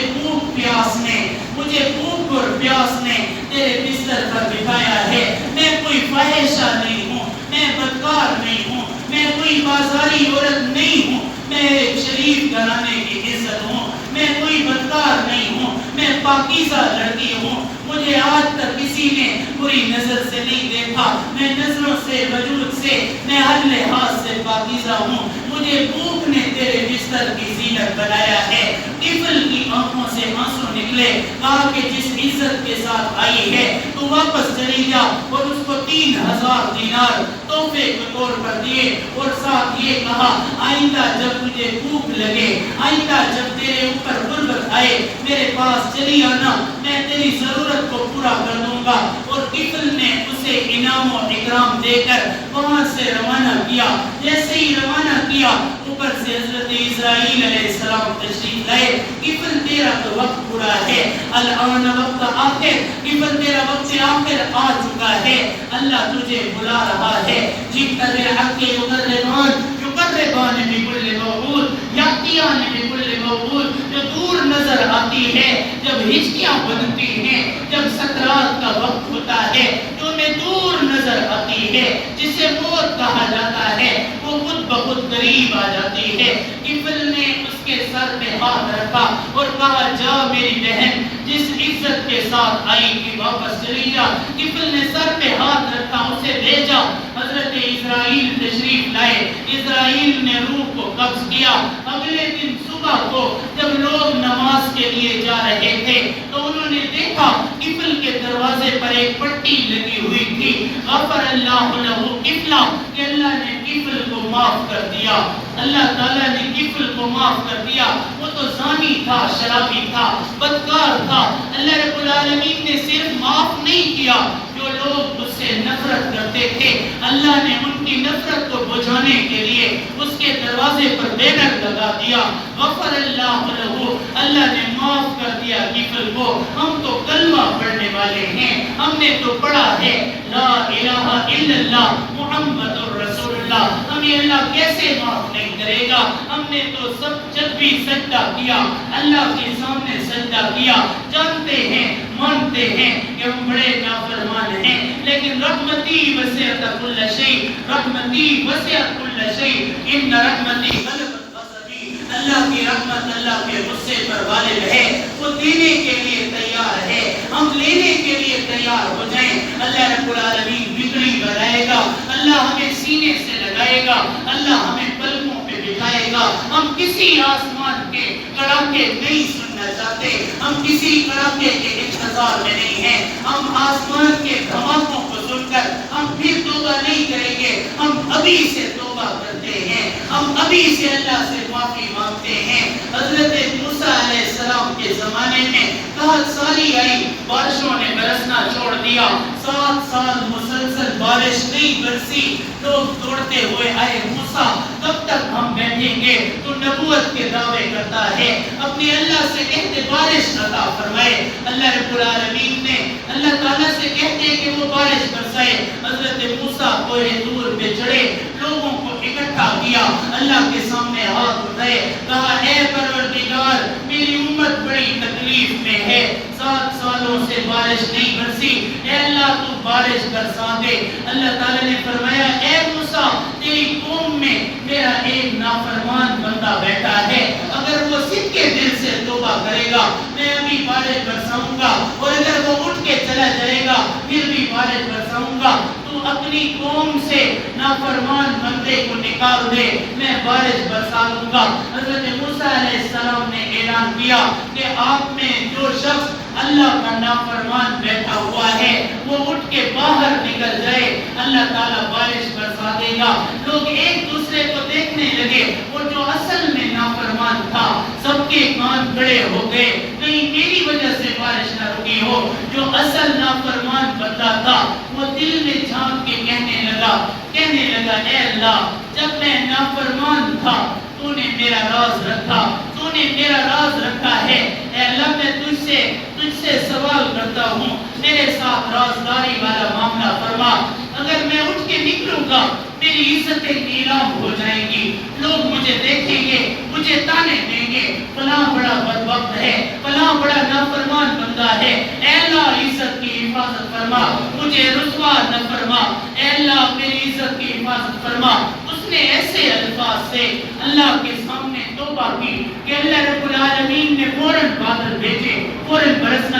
بھوک اور پیاس نے تیرے بستر پر بٹھایا ہے۔ میں کوئی فاحشہ نہیں ہوں، میں بدکار نہیں ہوں، میں کوئی بازاری عورت نہیں ہوں، میں ایک شریف گھرانے کی عزت ہوں، میں کوئی بدکار نہیں ہوں، میں پاکیزہ لڑکی ہوں، مجھے آج تک کسی نے بری نظر سے نہیں دیکھا، میں نظروں سے وجود سے میں ہر لحاظ سے پاکیزہ ہوں، مجھے بھوک نے تیرے بستر کی زینت بنایا ہے۔ طفل کی آنکھوں سے آنسو نکلے، کہا کہ جس عزت کے ساتھ آئی ہے تو واپس چلی جا، اور اس کو 3000 دینار تحفے کے طور پر دیے، اور ساتھ یہ کہا آئندہ جب تجھے بھوک لگے، آئندہ جب تیرے اوپر غربت آئے، میرے پاس چلی آنا، میں تیری ضرورت کو پورا کر دوں گا۔ اور طفل نے اسے انعام و اکرام دے کر وہاں سے روانہ کیا۔ جیسے ہی روانہ کیا، اوپر سے حضرت اسرائیل علیہ السلام تشریف لائے، طفل تیرا تو وقت پورا ہے، الان وقت آخر، طفل تیرا وقت آخر آ چکا ہے، اللہ تجھے بلا رہا ہے۔ جیتا بالحق یقربان بکل موعود یاتیان بکل موعود، جو دور نظر آتی ہے، جب ہچکیاں بنتی ہیں، جب سکرات کا وقت ہوتا ہے، جو میں دور نظر آتی ہے، جسے موت کہا جاتا ہے، وہ خود بخود قریب آ جاتی ہے۔ طفل نے اس کے سر پہ ہاتھ رکھا اور کہا جا میری بہن، جس عزت کے ساتھ آئی تھی واپس چلی جا۔ طفل نے سر پہ ہاتھ رکھا، اسے بھیجا۔ حضرت اسرائیل تشریف لائے، اسرائیل نے روح کو قبض کیا۔ اگلے دن صبح کو جب لوگ نماز کے لیے جا رہے تھے تو انہوں نے دیکھا طفل کے دروازے پر ایک پٹی لگی ہوئی تھی، غفر اللہ لہ طفلا، کہ اللہ نے طفل کو معاف کر دیا، اللہ تعالیٰ نے طفل کو معاف کر دیا۔ وہ تو زانی تھا، شرابی تھا، بدکار تھا، اللہ رب العالمین نے صرف معاف نہیں کیا، جو لوگ اس سے نفرت کرتے تھے اللہ نے ان کی نفرت کو بجھانے کے لیے اس کے دروازے پر بینر لگا دیا، غفر اللہ لہ، اللہ نے معاف کر دیا طفل کو۔ ہم تو کلمہ پڑھنے والے ہیں، ہم نے تو پڑھا ہے لا الہ الا اللہ محمد الرسول اللہ، ہمیں اللہ کیسے معاف نہیں کرے گا؟ ہم نے تو سب جب بھی سجدہ کیا، اللہ کے سامنے سجدہ کیا، جانتے ہیں، مانتے ہیں کہ ہم بڑے نافرمان ہیں، لیکن رحمتی وسعت کل شیء، رحمتی وسعت کل شیء، ان رحمتی غلبت غضبی، اللہ کی رحمت اللہ کے غصے پر غالب ہے، وہ دینے کے لیے تیار ہے، ہم لینے کے لیے تیار ہو جائیں، اللہ رب العالمین بگڑی بنائے گا، اللہ ہمیں سینے سے لگائے گا، اللہ ہمیں پلکوں پہ بٹھائے گا۔ ہم کسی آسمان کے کڑاکے نہیں سننا چاہتے، ہم کسی کڑاکے کے انتظار میں نہیں ہیں، ہم آسمان کے دھماکوں کو سن کر ہم پھر توبہ نہیں کریں گے، ہم ابھی سے توبہ کرتے ہیں، ہم ابھی سے اللہ سے معافی مانگتے ہیں۔ حضرت موسیٰ علیہ السلام کے زمانے میں قحط سالی آئی، بارشوں نے برسنا چھوڑ دیا، 7 سال مسلسل بارش نہیں برسی، لوگ دوڑتے ہوئے آئے، موسیٰ کب تک ہم بیٹھیں گے؟ تو نبوت کے دعوے کرتا ہے، اپنے اللہ سے کہتے بارش عطا فرمائے، اللہ رب العالمین نے اللہ تعالیٰ سے کہتے کہ وہ بارش برسائے۔ حضرت موسیٰ کوہ طور پہ چڑھے، لوگوں کو اکٹھا کیا، اللہ کے سامنے ہاتھ اٹھائے، کہا اے پروردگار میری امت بڑی تکلیف میں ہے، 7 سالوں سے بارش نہیں برسی، اے اللہ تو بارش برسا دے۔ اللہ تعالیٰ نے فرمایا اے موسیٰ تیری قوم میں میرا ایک نافرمان بندہ بیٹھا ہے، اگر وہ سچے دل سے توبہ کرے گا میں ابھی بارش برساؤں گا، اور اگر وہ اٹھ کے چلا جائے گا پھر بھی بارش برساؤں گا، تو اپنی قوم سے نافرمان بندے کو نکال دے، میں بارش برسا دوں گا۔ حضرت موسیٰ علیہ السلام نے اعلان کیا کہ آپ میں جو شخص اللہ کا نافرمان بیٹھا ہوا ہے وہ اٹھ کے باہر نکل جائے، اللہ تعالیٰ بارش برسا دے گا۔ لوگ ایک دوسرے کو دیکھنے لگے، وہ جو اصل میں نافرمان تھا سب کے کان کھڑے ہو گئے، کہیں میری وجہ سے بارش نہ رکی ہو۔ جو اصل نافرمان بندہ تھا وہ دل میں جھانک کے کہنے لگا اے اللہ جب میں نافرمان تھا تو نے میرا راز رکھا، تو نے میرا راز رکھا ہے، اے اللہ میں تجھ سے سوال کرتا ہوں، میرے ساتھ رازداری والا معاملہ فرما، اگر میں اٹھ کے نکلوں گا میری عزتیں نیلام ہو جائیں گی، لوگ مجھے دیکھیں گے، مجھے تانے دیں گے، فلاں بڑا بدبخت ہے، فلاں بڑا نافرمان بندہ ہے، اے اللہ عزت کی حفاظت فرما، مجھے رسوا نہ فرما، اے اللہ میری عزت کی حفاظت فرما۔ اس نے ایسے الفاظ سے اللہ کے سامنے توبہ کی کہ اللہ رب العالمین نے فوراً بادل بھیجے، فوراً برسنا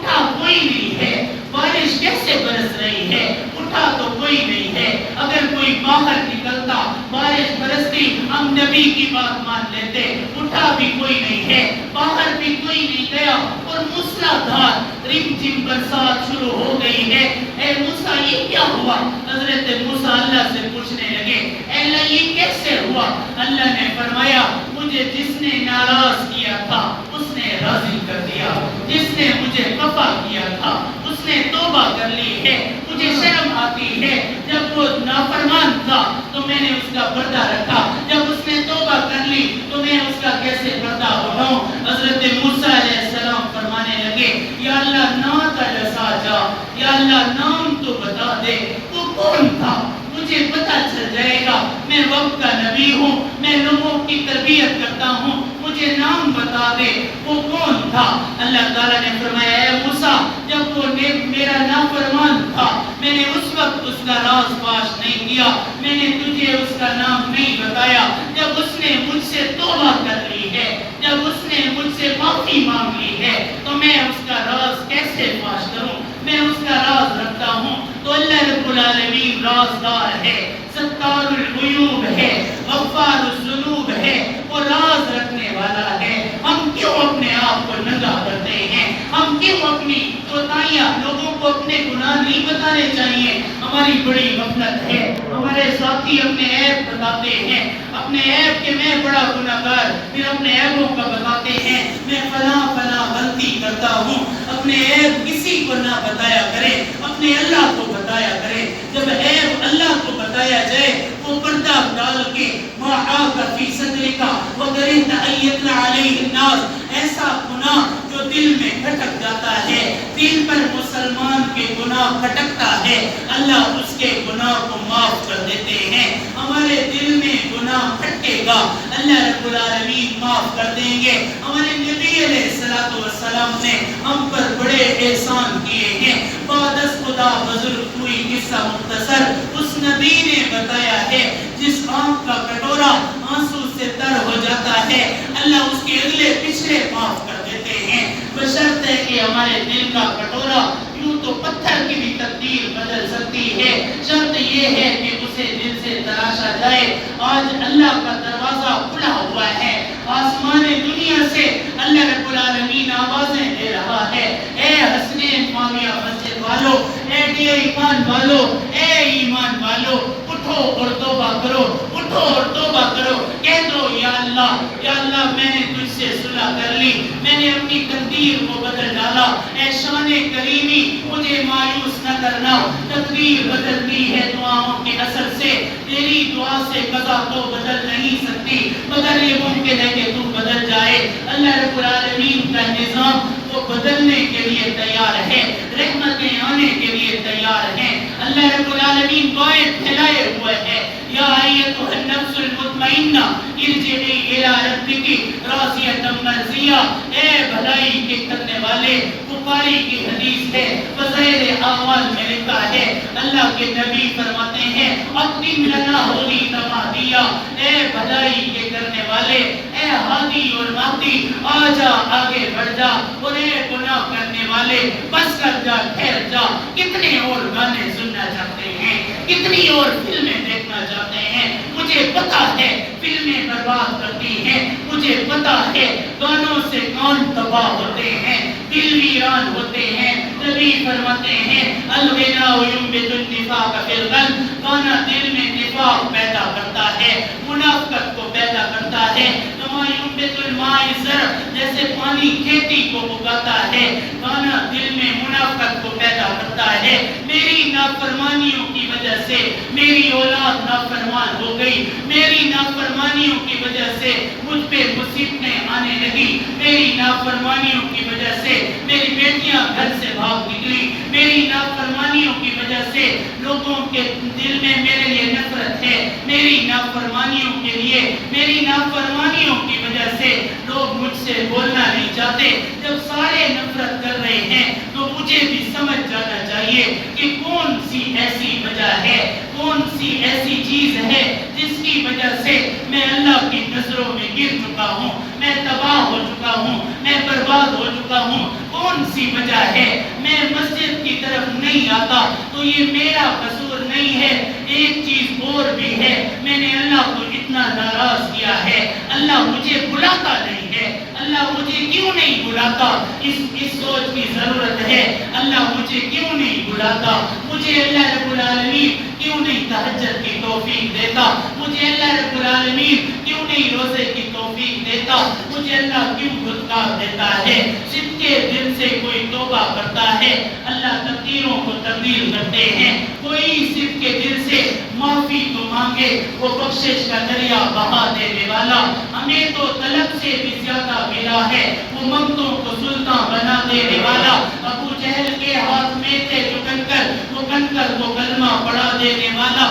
اٹھا کوئی نہیں ہے، بارش کیسے برس رہی ہے، اٹھا تو کوئی نہیں ہے، اگر کوئی باہر نکلتا بارش برستی ہم نبی کی بات مان لیتے، اٹھا بھی کوئی نہیں ہے، باہر بھی کوئی نہیں گیا، اور موسلادھار رم جھم برسات شروع ہو گئی ہے۔ اے موسیٰ یہ کیا ہوا؟ حضرت موسیٰ اللہ سے پوچھنے لگے اے اللہ یہ کیسے ہوا؟ اللہ نے فرمایا مجھے جس نے ناراض کیا تھا اس نے راضی کر دیا، جس نے مجھے خفا کیا تھا اس نے توبہ کر لی ہے۔ مجھے شرم آتی ہے جب وہ نافرمان تھا تو میں نے اس کا پردہ رکھا، جب اس نے توبہ کر لی تو میں اس کا کیسے پردہ اٹھاؤں؟ حضرت موسیٰ علیہ السلام فرمانے لگے یا اللہ نات لسا جا، یا اللہ نام تو بتا دے، وہ کون تھا؟ مجھے پتہ چل جائے گا، میں وقت کا نبی ہوں، میں لوگوں کی تربیت کرتا ہوں، مجھے نام بتا دے وہ کون تھا؟ اللہ تعالیٰ نے فرمایا اے موسیٰ جب وہ میرا نافرمان تھا میں نے اس وقت اس کا راز فاش نہیں کیا، میں نے تجھے اس کا نام نہیں بتایا، جب اس نے مجھ سے توبہ کر لی ہے، جب اس نے مجھ سے معافی مانگ لی ہے تو میں اس کا راز کیسے فاش کروں؟ میں اس کا راز رکھتا ہوں۔ تو اللہ رب العالمین رازدار ہے، ستار الغیوب ہے، غفار الذنوب ہے، وہ راز رکھنے والا ہے۔ ہم کیوں اپنے آپ کو ننگا کرتے ہیں؟ ہم کیوں اپنی کوتاہیاں لوگوں کو اپنے گناہ نہیں بتانے چاہیے؟ ہماری بڑی غفلت ہے۔ ہمارے ساتھی اپنے عیب بتاتے ہیں، اپنے عیب کہ میں بڑا گناہگار، پھر اپنے عیبوں کا بتاتے ہیں میں فلاں فلاں غلطی کرتا ہوں۔ اپنے عیب کسی کو نہ بتایا کرے، اپنے اللہ کو بتایا کرے۔ جب عیب اللہ کو بتایا جائے وہ پردہ ڈال کے وَعَاكَ فِي صَدْرِكَ وَكَرِهْتَ أَن يَطْلَعَ عَلَيْهِ النَّاسُ، ایسا گناہ جو دل میں کھٹک جاتا ہے، دل پر مسلمان کے گناہ کھٹکتا ہے، اللہ اس کے گناہ کو معاف کر دیتے ہیں۔ ہمارے دل میں گناہ کھٹکے گا اللہ رب العالمین معاف کر دیں گے۔ ہمارے نبی علیہ السلام نے ہم پر بڑے احسان کیے ہیں۔ بعد از خدا بزرگ ہوئی قصہ مختصر، اس نبی نے بتایا ہے جس آنکھ کا کٹورا آنسو سے تر ہو جاتا ہے اللہ اس کے اگلے پچھلے معاف کر دیتے ہیں، بشرط ہے کہ ہمارے دل کا کٹورا، یوں تو پتھر کی بھی تقدیر بدل سکتی ہے، شرط یہ ہے کہ اسے دل سے تراشا جائے۔ آج اللہ کا دروازہ کھلا ہوا ہے، آسمان دنیا سے اللہ رب العالمین آوازیں دے رہا ہے اے حسنین معاویہ مسجد والو، اے ڈی ایمان والو، اے ایمان والو، اٹھو اور توبہ کرو، اٹھو اور توبہ کرو، کہہ دو یا اللہ میں نے تجھ سے صلح کر لی، میں نے اپنی تقدیر کو بدل ڈالا، اے شان کریمی مجھے مایوس نہ کرنا، تقدیر بدلتی ہے دعاؤں کے اثر سے، تیری دعا سے قضا تو بدل نہیں سکتی، مگر یہ ممکن ہے کہ تو بدل جائے۔ اللہ رب العالمین کا نظام وہ بدلنے کے لیے تیار ہے، رحمتیں آنے کے لیے تیار ہیں۔ اللہ رب العالمین دعائیں پھیلائے ہوئے ہیں یا ایتھا النفس المطمئنہ ارجعی الی ربک راضیۃ مرضیہ، اے بھلائی کے کرنے والے، بخاری کی حدیث ہے، فضائل اعمال میں لکھا ہے اللہ کے نبی فرماتے ہیں اقیم لنا ہولی تمادیہ، اے بھلائی کے کرنے والے، اے ہادی اور مہدی آجا آگے بڑھ جا، اور اے گناہ کرنے والے بس کر جا، ٹھہر جا۔ کتنے اور گانے سننا چاہتے ہیں، کتنی اور فلمیں دیکھنا چاہتے ہیں، مجھے پتا ہے فلمیں برباد کرتی ہیں، مجھے پتا ہے گانوں سے کان تباہ ہوتے ہیں، دل ویران ہوتے ہیں۔ نبی فرماتے ہیں الغناء ينبت النفاق في القلب، گانا دل میں نفاق پیدا کرتا ہے، منافقت کو پیدا کرتا ہے۔ كما ينبت الماء الزرع، جیسے پانی کھیتی کو اگاتا ہے، گانا دل میں منافقت کو پیدا کرتا ہے۔ میری نافرمانیوں کی وجہ سے میری اولاد نافرمان ہو گئی، میری نافرمانیوں کی وجہ سے مجھ پہ مصیبتیں آنے لگی، میری نافرمانیوں کی وجہ سے میری بیٹیاں گھر سے بھاگ نکلی، میری نافرمانیوں کی وجہ سے لوگوں کے دل میں میرے لیے نفرت ہے، میری نافرمانیوں کے لیے، میری نافرمانیوں کی وجہ سے لوگ مجھ سے بولنا نہیں چاہتے۔ جب سارے نفرت کر رہے ہیں تو تو مجھے بھی سمجھ جانا چاہیے کہ کون سی ایسی وجہ ہے، کون سی ایسی چیز ہے جس کی وجہ سے میں اللہ کی نظروں میں گر چکا ہوں، میں تباہ ہو چکا ہوں، میں برباد ہو چکا ہوں۔ کون سی وجہ ہے میں مسجد کی طرف نہیں آتا؟ تو یہ میرا قصور نہیں ہے، ایک چیز اور بھی ہے، میں نے اللہ کو اتنا ناراض کیا ہے، اللہ مجھے بلاتا نہیں ہے، اللہ مجھے کیوں نہیں بلاتا؟ اس سوچ کی ضرورت ہے، اللہ مجھے کیوں نہیں بلاتا؟ مجھے اللہ رب العالمین کیوں نہیں تہجد کی توفیق دیتا؟ مجھے اللہ رب العالمین کیوں نہیں روزے کی توفیق دیتا؟ مجھے اللہ کیوں دھتکار دیتا ہے؟ صدق کے دل سے کوئی توبہ کرتا ہے، اللہ تقدیروں کو تبدیل کرتے ہیں۔ کوئی صدق کے دل سے معافی تو مانگے، وہ بخشش کا دریا بہا دینے والا۔ ہمیں تو طلب سے بھی زیادہ ملا ہے، وہ منگتوں کو سلطان بنا دینے والا۔ ابو جہل کے ہاتھ میں تھے جو کنکر، وہ کنکر کو کلمہ پڑھا دینے والا۔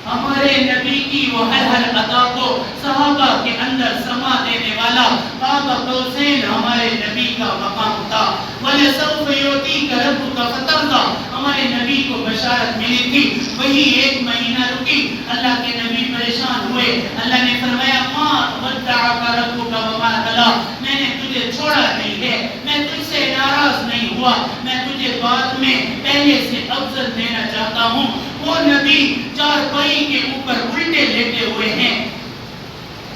ہمارے نبی کی وہ ہر عطا کو صحابہ کے اندر سما دینے والا۔ بابا قوسین ہمارے نبی کا مقام تھا۔ وَلَسَوْفَ يُعْطِيكَ رَبُّكَ فَتَرْضَىٰ، ہمارے نبی کو بشارت ملی تھی، وہی ایک مہینہ رکی، اللہ کے نبی پریشان ہوئے۔ اللہ نے فرمایا مَا وَدَّعَكَ رَبُّكَ وَمَا قَلَىٰ، میں نے تجھے چھوڑا نہیں ہے، میں تجھ سے ناراض نہیں ہوا، میں تجھے بعد میں پہلے سے افضل دینا چاہتا ہوں۔ وہ نبی چارپائی کے اوپر الٹے لیٹے ہوئے ہیں،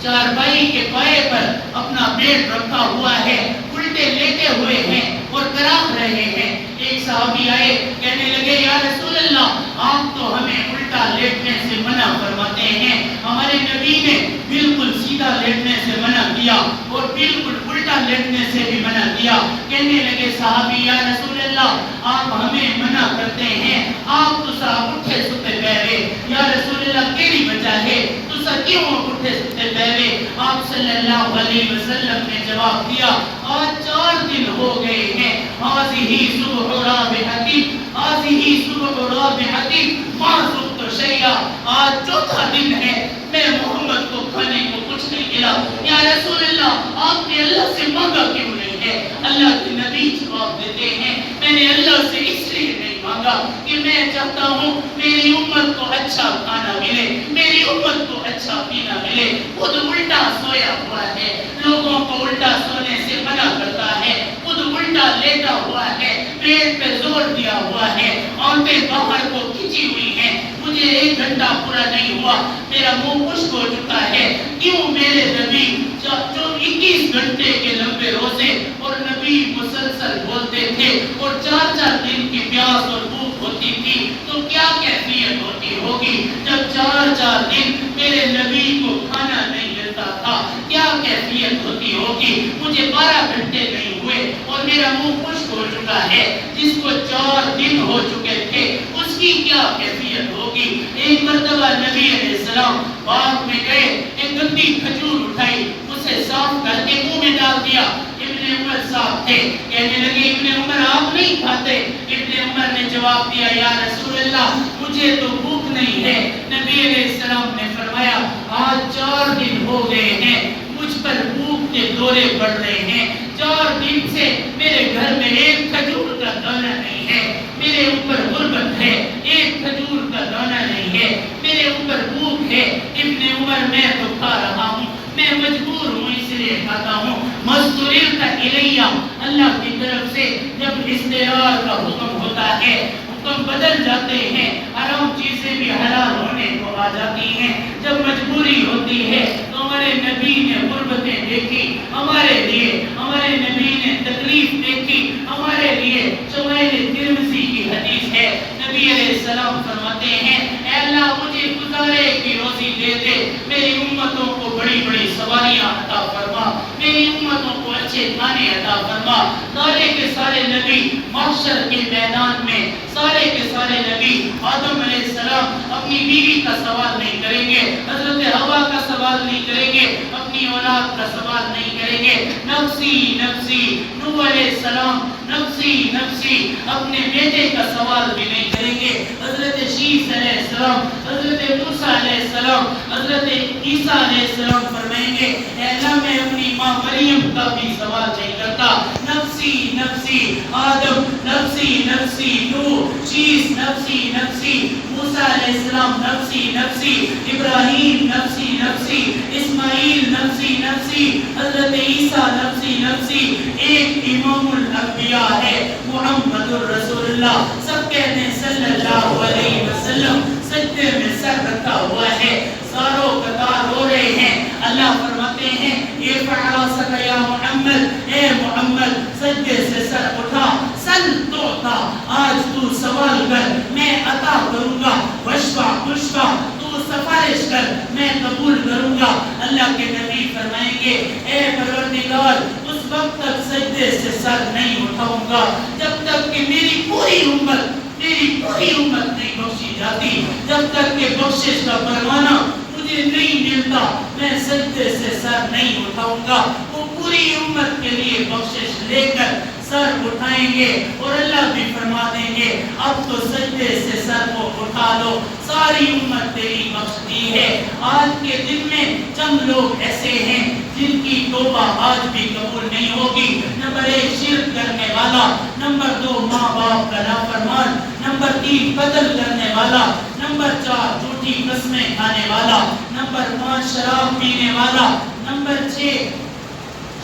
چارپائی کے پائے پر اپنا پیٹ رکھا ہوا ہے، الٹے لیٹے ہوئے ہیں اور کراہ رہے ہیں۔ ایک صحابی آئے، کہنے لگے یا رسول اللہ، آپ تو ہمیں الٹا لیٹنے سے منع فرماتے ہیں، ہمارے نبی نے بالکل سیدھا لیٹنے سے منع کیا اور بالکل الٹا لیٹنے سے بھی منع کیا۔ کہنے لگے صحابی یا رسول اللہ، آپ ہمیں منع کرتے ہیں، آپ تو صاحب اٹھے ستے بیوے، یا رسول اللہ کیڑی وجہ ہے تو سا کیوں اٹھے ستے بیوے؟ آپ صلی اللہ علیہ وسلم نے جواب دیا آج 4 دن ہو گئے ہیں، آزہی صبح رابحتی، آزہی صبح رابحتی ما ذقت شیئا، آج چوتھا دن ہے میں محمد کو کھانے کو کچھ نہیں ملا۔ یا رسول اللہ آپ نے اللہ سے مانگا کیوں نہیں ہے؟ اللہ کے نبی جواب دیتے ہیں میں نے اللہ سے اس لیے نہیں مانگا کہ میں چاہتا ہوں میری امت کو اچھا کھانا ملے، میری امت کو اچھا پینا ملے۔ خود الٹا سویا ہوا ہے، لوگوں کو الٹا سونے سے منع کرتا ہے، خود الٹا لیٹا ہوا ہے، پیٹ پہ زور دیا ہوا ہے، آنکھیں باہر کو کھچی ہوئی ہیں، مجھے 1 گھنٹہ پورا نہیں ہوا، میرا منہ خشک ہو چکا ہے۔ کیوں میرے نبی جو 21 گھنٹے کے لمبے روزے اور نبی مسلسل بولتے تھے اور 4 دن کی پیاس اور بھوک ہوتی تھی، تو کیا کیفیت ہوتی ہوگی جب 4 دن میرے نبی کو کھانا نہیں ملتا تھا؟ کیا کیفیت ہوتی ہوگی؟ مجھے 12 گھنٹے نہیں ہوئے اور میرا منہ خشک ہو چکا ہے، جس کو 4 دن ہو چکے تھے اس کی کیا کیفیت ہوگی؟ ایک مرتبہ نبی علیہ السلام باغ میں گئے، ایک گندی کھجور اٹھائی، اسے صاف کر کے منہ میں ڈال دیا۔ ابن عمر صاحب تھے، کہنے لگے ابن عمر آپ نہیں کھاتے؟ ابن عمر نے جواب دیا یا رسول اللہ مجھے تو بھوک نہیں ہے۔ نبی علیہ السلام نے فرمایا آج 4 دن ہو گئے ہیں، مجھ پر بھوک کے دورے پڑ رہے ہیں، 4 دن سے میرے گھر میں ایک کھجور کا دانہ نہیں ہے، میرے اوپر غربت ہے، ایک کھجور کا دانہ نہیں ہے، میرے اوپر بھوک ہے۔ ابن عمر میں تو کھا رہا ہوں، میں مجبور ہوں اس لیے کھاتا ہوں۔ مستورتا الیہ، اللہ کی طرف سے جب استعار کا حکم ہوتا ہے حکم بدل جاتے ہیں، حرام چیزیں بھی حلال ہونے کو آ جاتی ہیں۔ جب مجبوری ہوتی ہے تو ہمارے نبی نے غربتیں دیکھی ہمارے لیے، ہمارے نبی نے تکلیف دیکھی ہمارے لیے۔ شمائل ترمذی کی حدیث ہے، نبی علیہ السلام فرماتے ہیں اے اللہ مجھے گزارے کی روزی دے دے، میری امتوں کو بڑی بڑی سواریاں عطا فرما، میری امتوں کو اچھے کھانے عطا فرما۔ سارے کے سارے نبی محشر کے میدان میں، سارے کے سارے نبی آدم علیہ السلام اپنی بیوی کا سوال نہیں کریں گے، حضرت حوا کا سوال نہیں کریں گے، اپنی اولاد کا سوال نہیں کریں گے۔ نفسی نفسی، نوح علیہ السلام نفسی نفسی، اپنے بیٹے کا سوال بھی نہیں کریں گے۔ حضرت شیس علیہ السلام، حضرت موسیٰ علیہ السلام، حضرت عیسیٰ علیہ السلام فرمائیں گے اے اللہ میں اپنی ماں مریم کا بھی سوال نہیں کرتا۔ نفسی نفسی، آدم نفسی نفسی، نوح شیس نفسی نفسی، موسیٰ علیہ السلام نفسی نفسی، ابراہیم نفسی نفسی، اسماعیل نفسی نفسی، حضرت عیسیٰ نفسی نفسی. ایک امام الانبیاء ہے محمد الرسول اللہ. سب کہتے ہیں صلی اللہ علیہ وسلم. سجدے میں سر رکھا ہوا ہے، ساروں قطار رو رہے ہیں. اللہ فرماتے ہیں ارفع راسک یا محمد، اے محمد سجدے سے سر اٹھا. سل تعطا، آج تو سوال کر میں عطا کروں گا. واشفع تشفع، تو سفارش کر میں قبول کروں گا. اللہ کے نبی فرمائیں گے اے پروردگار اس وقت تک سجدے سے سر نہیں اٹھاؤں گا جب تک کہ میری پوری امت نہیں بخشی جاتی. جب تک کہ بخشش کا پروانہ مجھے نہیں ملتا میں سجدے سے سر نہیں اٹھاؤں گا. وہ پوری امت کے لیے بخشش لے کر سر اٹھائیں گے اور اللہ بھی فرما دیں گے اب تو سجدے سے سر کو اٹھا لو، ساری امت تیری بخش دی ہے. آج کے دن میں چند لوگ ایسے ہیں جن کی توبہ آج بھی قبول نہیں ہوگی. نمبر 1 شرک کرنے والا، نمبر 2 ماں باپ کا نافرمان، نمبر 3 قتل کرنے والا، نمبر 4 جھوٹی قسمیں کھانے والا، نمبر 5 شراب پینے والا، نمبر 6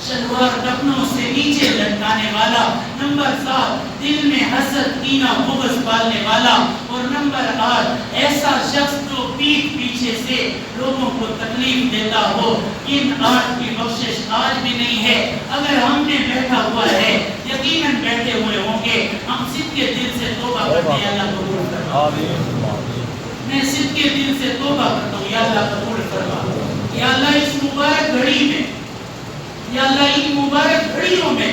شلوار ڈپنوں سے نیچے لٹکانے والا، نمبر 7 دل میں حسد کینہ بغض پالنے والا، اور نمبر 8 ایسا شخص جو پیٹھ پیچھے سے لوگوں کو تکلیف دیتا ہو. ان 8 کی بخشش آج بھی نہیں ہے. اگر ہم نے بیٹھا ہوا ہے یقیناً بیٹھے ہوئے ہوں گے ہم صدقے دل سے توبہ کرتے ہیں اللہ قبول فرما. میں صدقے دل سے توبہ کرتا ہوں یا اللہ قبول فرما. یا اللہ اس مبارک گھڑی میں، یا اللہ ان مبارک گھڑیوں میں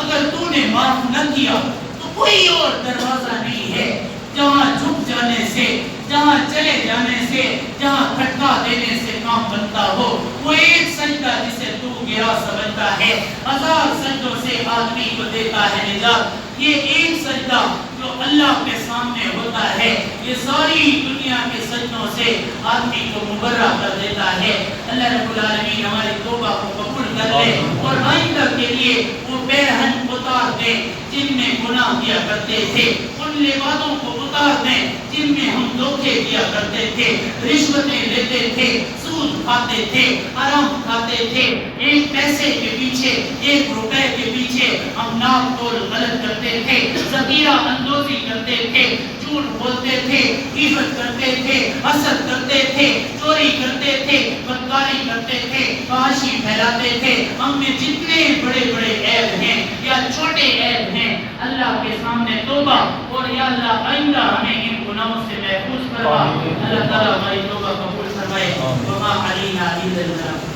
اگر تو نے معاف نہ کیا تو کوئی اور دروازہ نہیں ہے جہاں جھک جانے سے، جہاں چلے جانے سے، جہاں کھٹکا دینے سے کام بنتا ہو. وہ ایک سجدہ جسے تو گرا سمجھتا ہے 1000 سجدوں سے آدمی کو دیتا ہے نجات. یہ ایک سجدہ جو اللہ کے سامنے ہوتا ہے یہ ساری دنیا کے سجدوں سے آدمی کو مبرہ کر دیتا ہے. اللہ رب العالمین ہماری توبہ کو قبول کر لے اور آئندہ کے لیے وہ پیرہن اتار دے جن میں گناہ کیا کرتے تھے، ان لبادوں کو اتار دیں جن میں ہم دھوکے دیا کرتے تھے، رشوتیں لیتے تھے، سود کھاتے تھے، حرام کھاتے تھے. ایک پیسے کے پیچھے، 1 روپے کے پیچھے ہم ناپ تول غلط کرتے تھے، ذخیرہ اندوزی کرتے تھے، جھوٹ بولتے تھے، غیبت کرتے تھے، حسد کرتے تھے، چوری کرتے تھے، بدکاری کرتے تھے، فحاشی پھیلاتے تھے. ہم میں جتنے بڑے بڑے عیب ہیں یا چھوٹے عیب ہیں اللہ کے سامنے توبہ، اور یا اللہ آئندہ ہمیں ان گناہوں سے محفوظ فرما. اللہ تعالیٰ ہماری توبہ قبول فرمائے. وما علینا الا البلاغ.